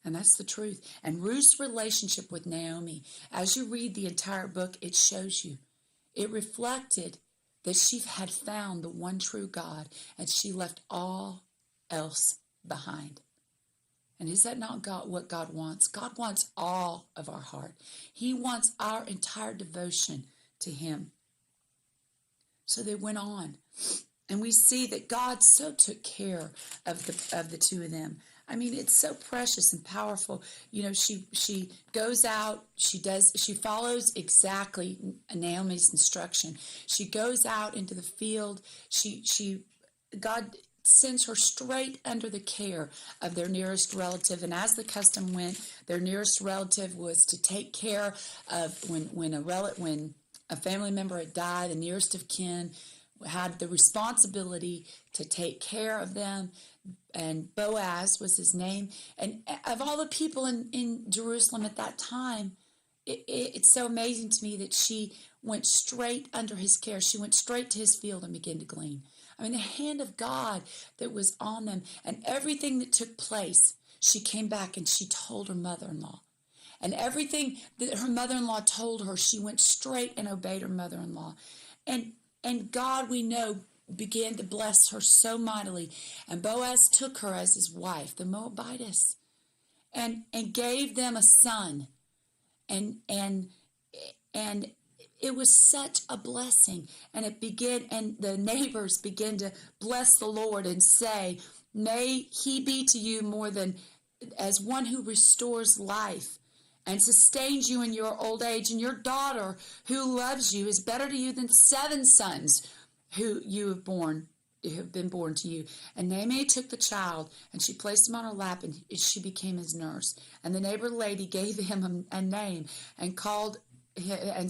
And that's the truth. And Ruth's relationship with Naomi, as you read the entire book, it shows you. It reflected that she had found the one true God, and she left all else behind. And is that not what God wants? God wants all of our heart. He wants our entire devotion to him. So they went on. And we see that God so took care of the two of them. I mean, it's so precious and powerful. You know, she goes out, she follows exactly Naomi's instruction. She goes out into the field. God sends her straight under the care of their nearest relative. And as the custom went, their nearest relative was to take care of when a family member had died, the nearest of kin had the responsibility to take care of them. And Boaz was his name. And of all the people in Jerusalem at that time, it's so amazing to me that she went straight under his care. She went straight to his field and began to glean. I mean, the hand of God that was on them and everything that took place, she came back and she told her mother-in-law. And everything that her mother-in-law told her, she went straight and obeyed her mother-in-law. And God, we know, began to bless her so mightily. And Boaz took her as his wife, the Moabitess, and gave them a son. And it was such a blessing. And the neighbors began to bless the Lord and say, may he be to you more than as one who restores life and sustains you in your old age. And your daughter who loves you is better to you than 7 sons who have been born to you. And Naomi took the child and she placed him on her lap and she became his nurse. And the neighbor lady gave him a name and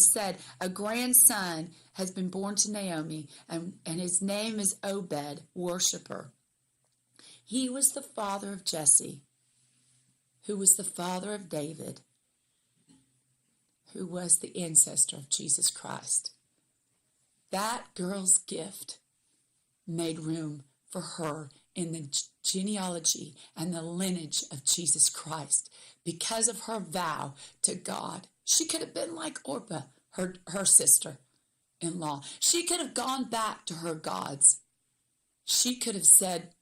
said, a grandson has been born to Naomi and his name is Obed, worshiper. He was the father of Jesse, who was the father of David, who was the ancestor of Jesus Christ. That girl's gift made room for her in the genealogy and the lineage of Jesus Christ because of her vow to God. She could have been like Orpah, her sister-in-law. She could have gone back to her gods. She could have said,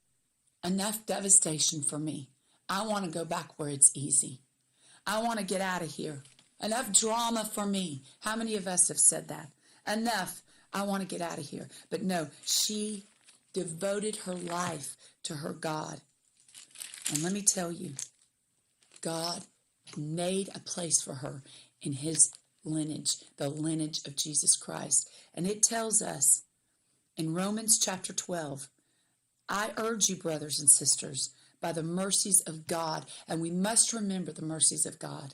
enough devastation for me. I want to go back where it's easy. I want to get out of here. Enough drama for me. How many of us have said that? Enough. I want to get out of here. But no, she devoted her life to her God. And let me tell you, God made a place for her in his lineage, the lineage of Jesus Christ. And it tells us in Romans chapter 12, I urge you, brothers and sisters, by the mercies of God, and we must remember the mercies of God.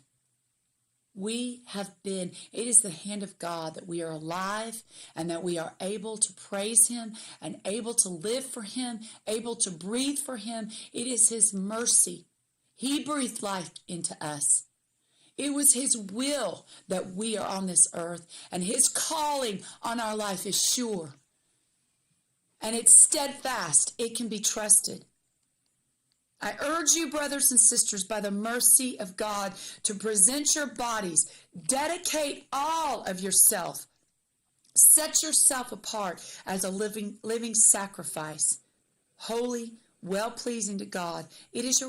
It is the hand of God that we are alive and that we are able to praise him and able to live for him, able to breathe for him. It is his mercy. He breathed life into us. It was his will that we are on this earth, and his calling on our life is sure. And it's steadfast. It can be trusted. I urge you, brothers and sisters, by the mercy of God, to present your bodies, dedicate all of yourself, set yourself apart as a living sacrifice, holy, well-pleasing to God. It is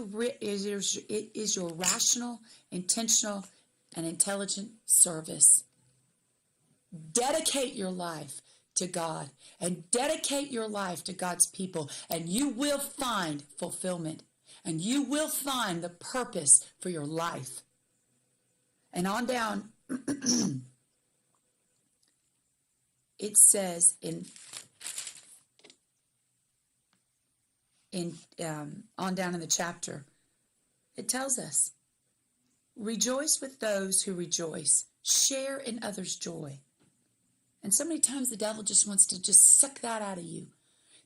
your rational, intentional, and intelligent service. Dedicate your life to God and dedicate your life to God's people, and you will find fulfillment. And you will find the purpose for your life. And on down, it says on down in the chapter, it tells us, rejoice with those who rejoice, share in others' joy. And so many times the devil just wants to just suck that out of you.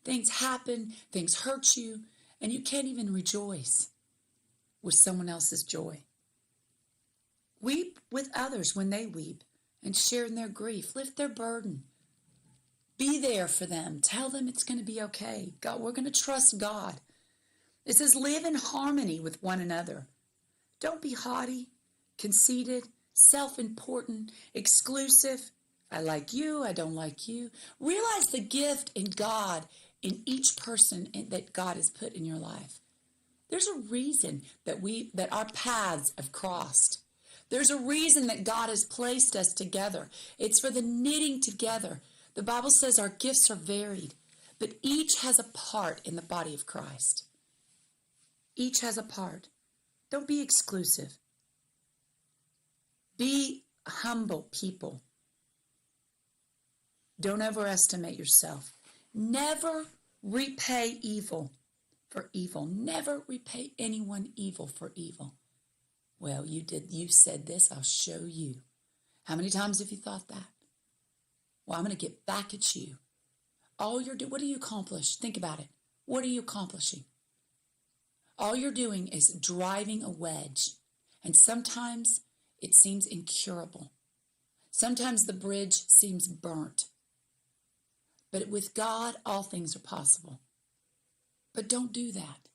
Things happen, things hurt you, and you can't even rejoice with someone else's joy. Weep with others when they weep and share in their grief. Lift their burden. Be there for them. Tell them it's going to be okay. God, we're going to trust God. It says live in harmony with one another. Don't be haughty, conceited, self-important, exclusive. I like you, I don't like you. Realize the gift in God in each person that God has put in your life. There's a reason that our paths have crossed. There's a reason that God has placed us together. It's for the knitting together. The Bible says our gifts are varied, but each has a part in the body of Christ. Each has a part. Don't be exclusive. Be humble people. Don't overestimate yourself. Never repay evil for evil. Never repay anyone evil for evil. Well, you said this, I'll show you. How many times have you thought that? Well, I'm going to get back at you. What do you accomplish? Think about it. What are you accomplishing? All you're doing is driving a wedge. And sometimes it seems incurable. Sometimes the bridge seems burnt. But with God, all things are possible. But don't do that.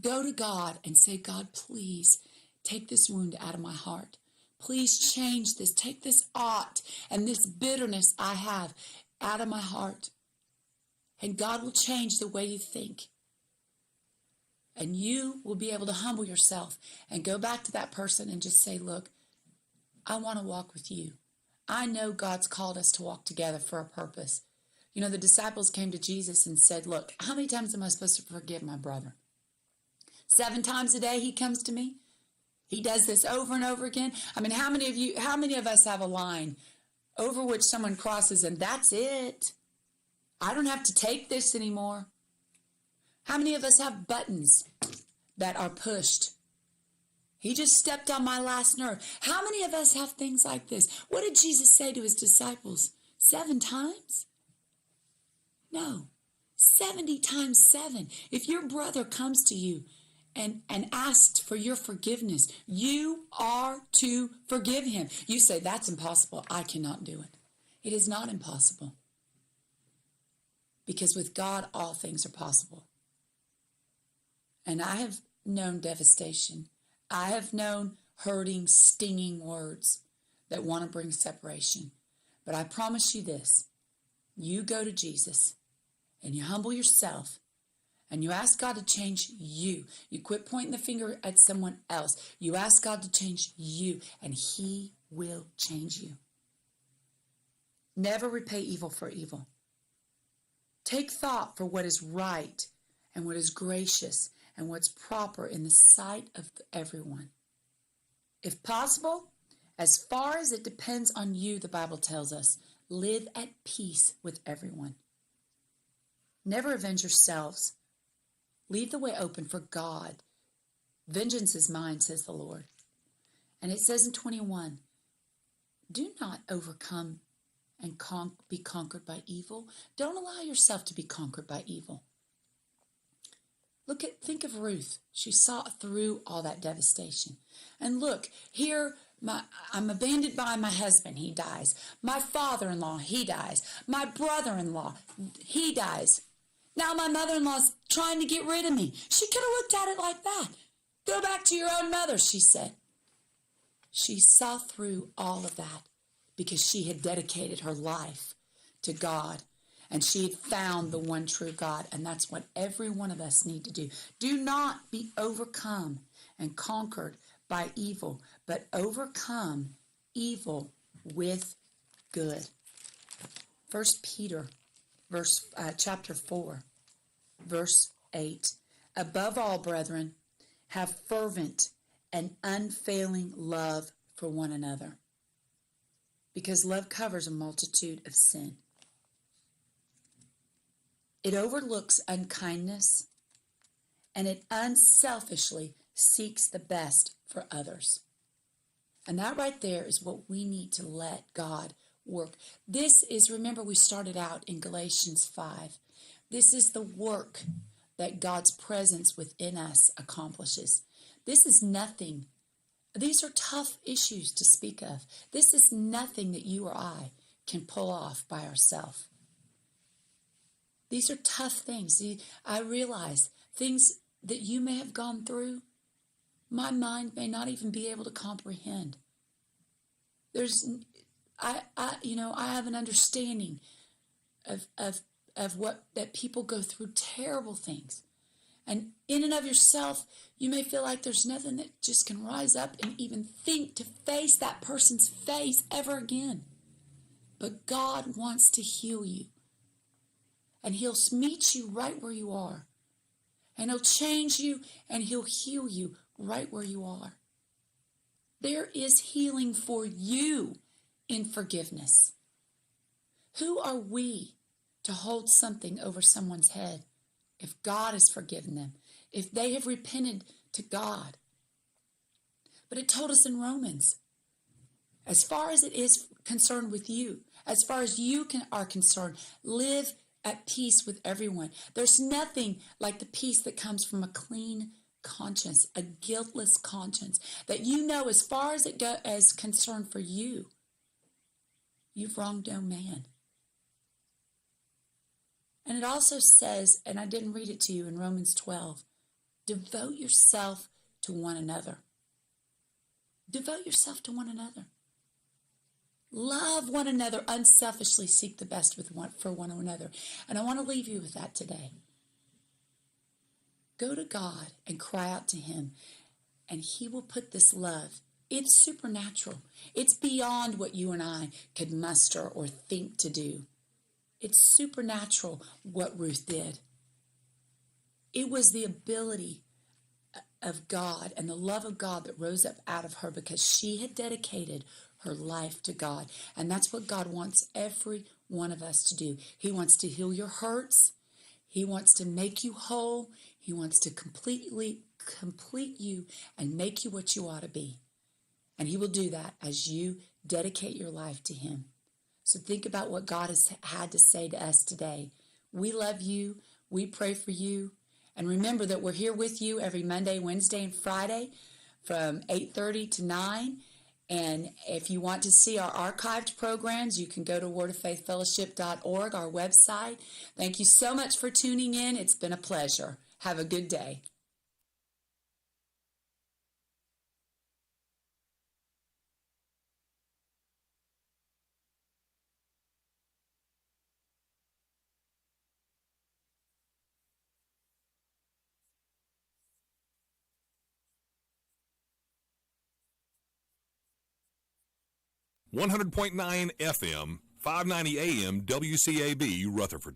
Go to God and say, God, please take this wound out of my heart. Please change this. Take this ought and this bitterness I have out of my heart. And God will change the way you think. And you will be able to humble yourself and go back to that person and just say, look, I want to walk with you. I know God's called us to walk together for a purpose. You know, the disciples came to Jesus and said, look, how many times am I supposed to forgive my brother? 7 times a day he comes to me. He does this over and over again. I mean, how many of us have a line over which someone crosses and that's it? I don't have to take this anymore. How many of us have buttons that are pushed? He just stepped on my last nerve. How many of us have things like this? What did Jesus say to his disciples? 7 times? No, 70 times 7. If your brother comes to you and asks for your forgiveness, you are to forgive him. You say, that's impossible. I cannot do it. It is not impossible. Because with God, all things are possible. And I have known devastation. I have known hurting, stinging words that want to bring separation. But I promise you this. You go to Jesus and you humble yourself and you ask God to change you. You quit pointing the finger at someone else. You ask God to change you and he will change you. Never repay evil for evil. Take thought for what is right and what is gracious and what's proper in the sight of everyone. If possible, as far as it depends on you, the Bible tells us, live at peace with everyone. Never avenge yourselves. Leave the way open for God. Vengeance is mine, says the Lord. And it says in 21, do not overcome and be conquered by evil. Don't allow yourself to be conquered by evil. Think of Ruth. She saw through all that devastation. And look, here I'm abandoned by my husband. He dies. My father-in-law, he dies. My brother-in-law, he dies. Now my mother-in-law's trying to get rid of me. She could have looked at it like that. Go back to your own mother, she said. She saw through all of that because she had dedicated her life to God. And she had found the one true God. And that's what every one of us need to do. Do not be overcome and conquered by evil, but overcome evil with good. 1 Peter chapter 4, verse 8. Above all, brethren, have fervent and unfailing love for one another, because love covers a multitude of sin. It overlooks unkindness, and it unselfishly seeks the best for others. And that right there is what we need to let God work. This is, remember, we started out in Galatians 5. This is the work that God's presence within us accomplishes. This is nothing. These are tough issues to speak of. This is nothing that you or I can pull off by ourselves. These are tough things. I realize things that you may have gone through, my mind may not even be able to comprehend. I have an understanding of what that people go through, terrible things. And in and of yourself, you may feel like there's nothing that just can rise up and even think to face that person's face ever again. But God wants to heal you. And he'll meet you right where you are. And he'll change you and he'll heal you right where you are. There is healing for you in forgiveness. Who are we to hold something over someone's head if God has forgiven them, if they have repented to God? But it told us in Romans, as far as it is concerned with you, as far as you are concerned, live at peace with everyone. There's nothing like the peace that comes from a clean conscience, a guiltless conscience, that you know as far as it as concerned for you, you've wronged no man. And it also says, and I didn't read it to you in Romans 12, devote yourself to one another. Devote yourself to one another. Love one another, unselfishly seek the best for one another. And I want to leave you with that today. Go to God and cry out to him, and he will put this love. It's supernatural. It's beyond what you and I could muster or think to do. It's supernatural what Ruth did. It was the ability of God and the love of God that rose up out of her because she had dedicated her life to God. And that's what God wants every one of us to do. He wants to heal your hurts. He wants to make you whole. He wants to complete you and make you what you ought to be. And he will do that as you dedicate your life to him. So think about what God has had to say to us today. We love you. We pray for you. And remember that we're here with you every Monday, Wednesday, and Friday from 8:30 to 9. And if you want to see our archived programs, you can go to wordoffaithfellowship.org, our website. Thank you so much for tuning in. It's been a pleasure. Have a good day. .9 FM, 590 AM, WCAB, Rutherford.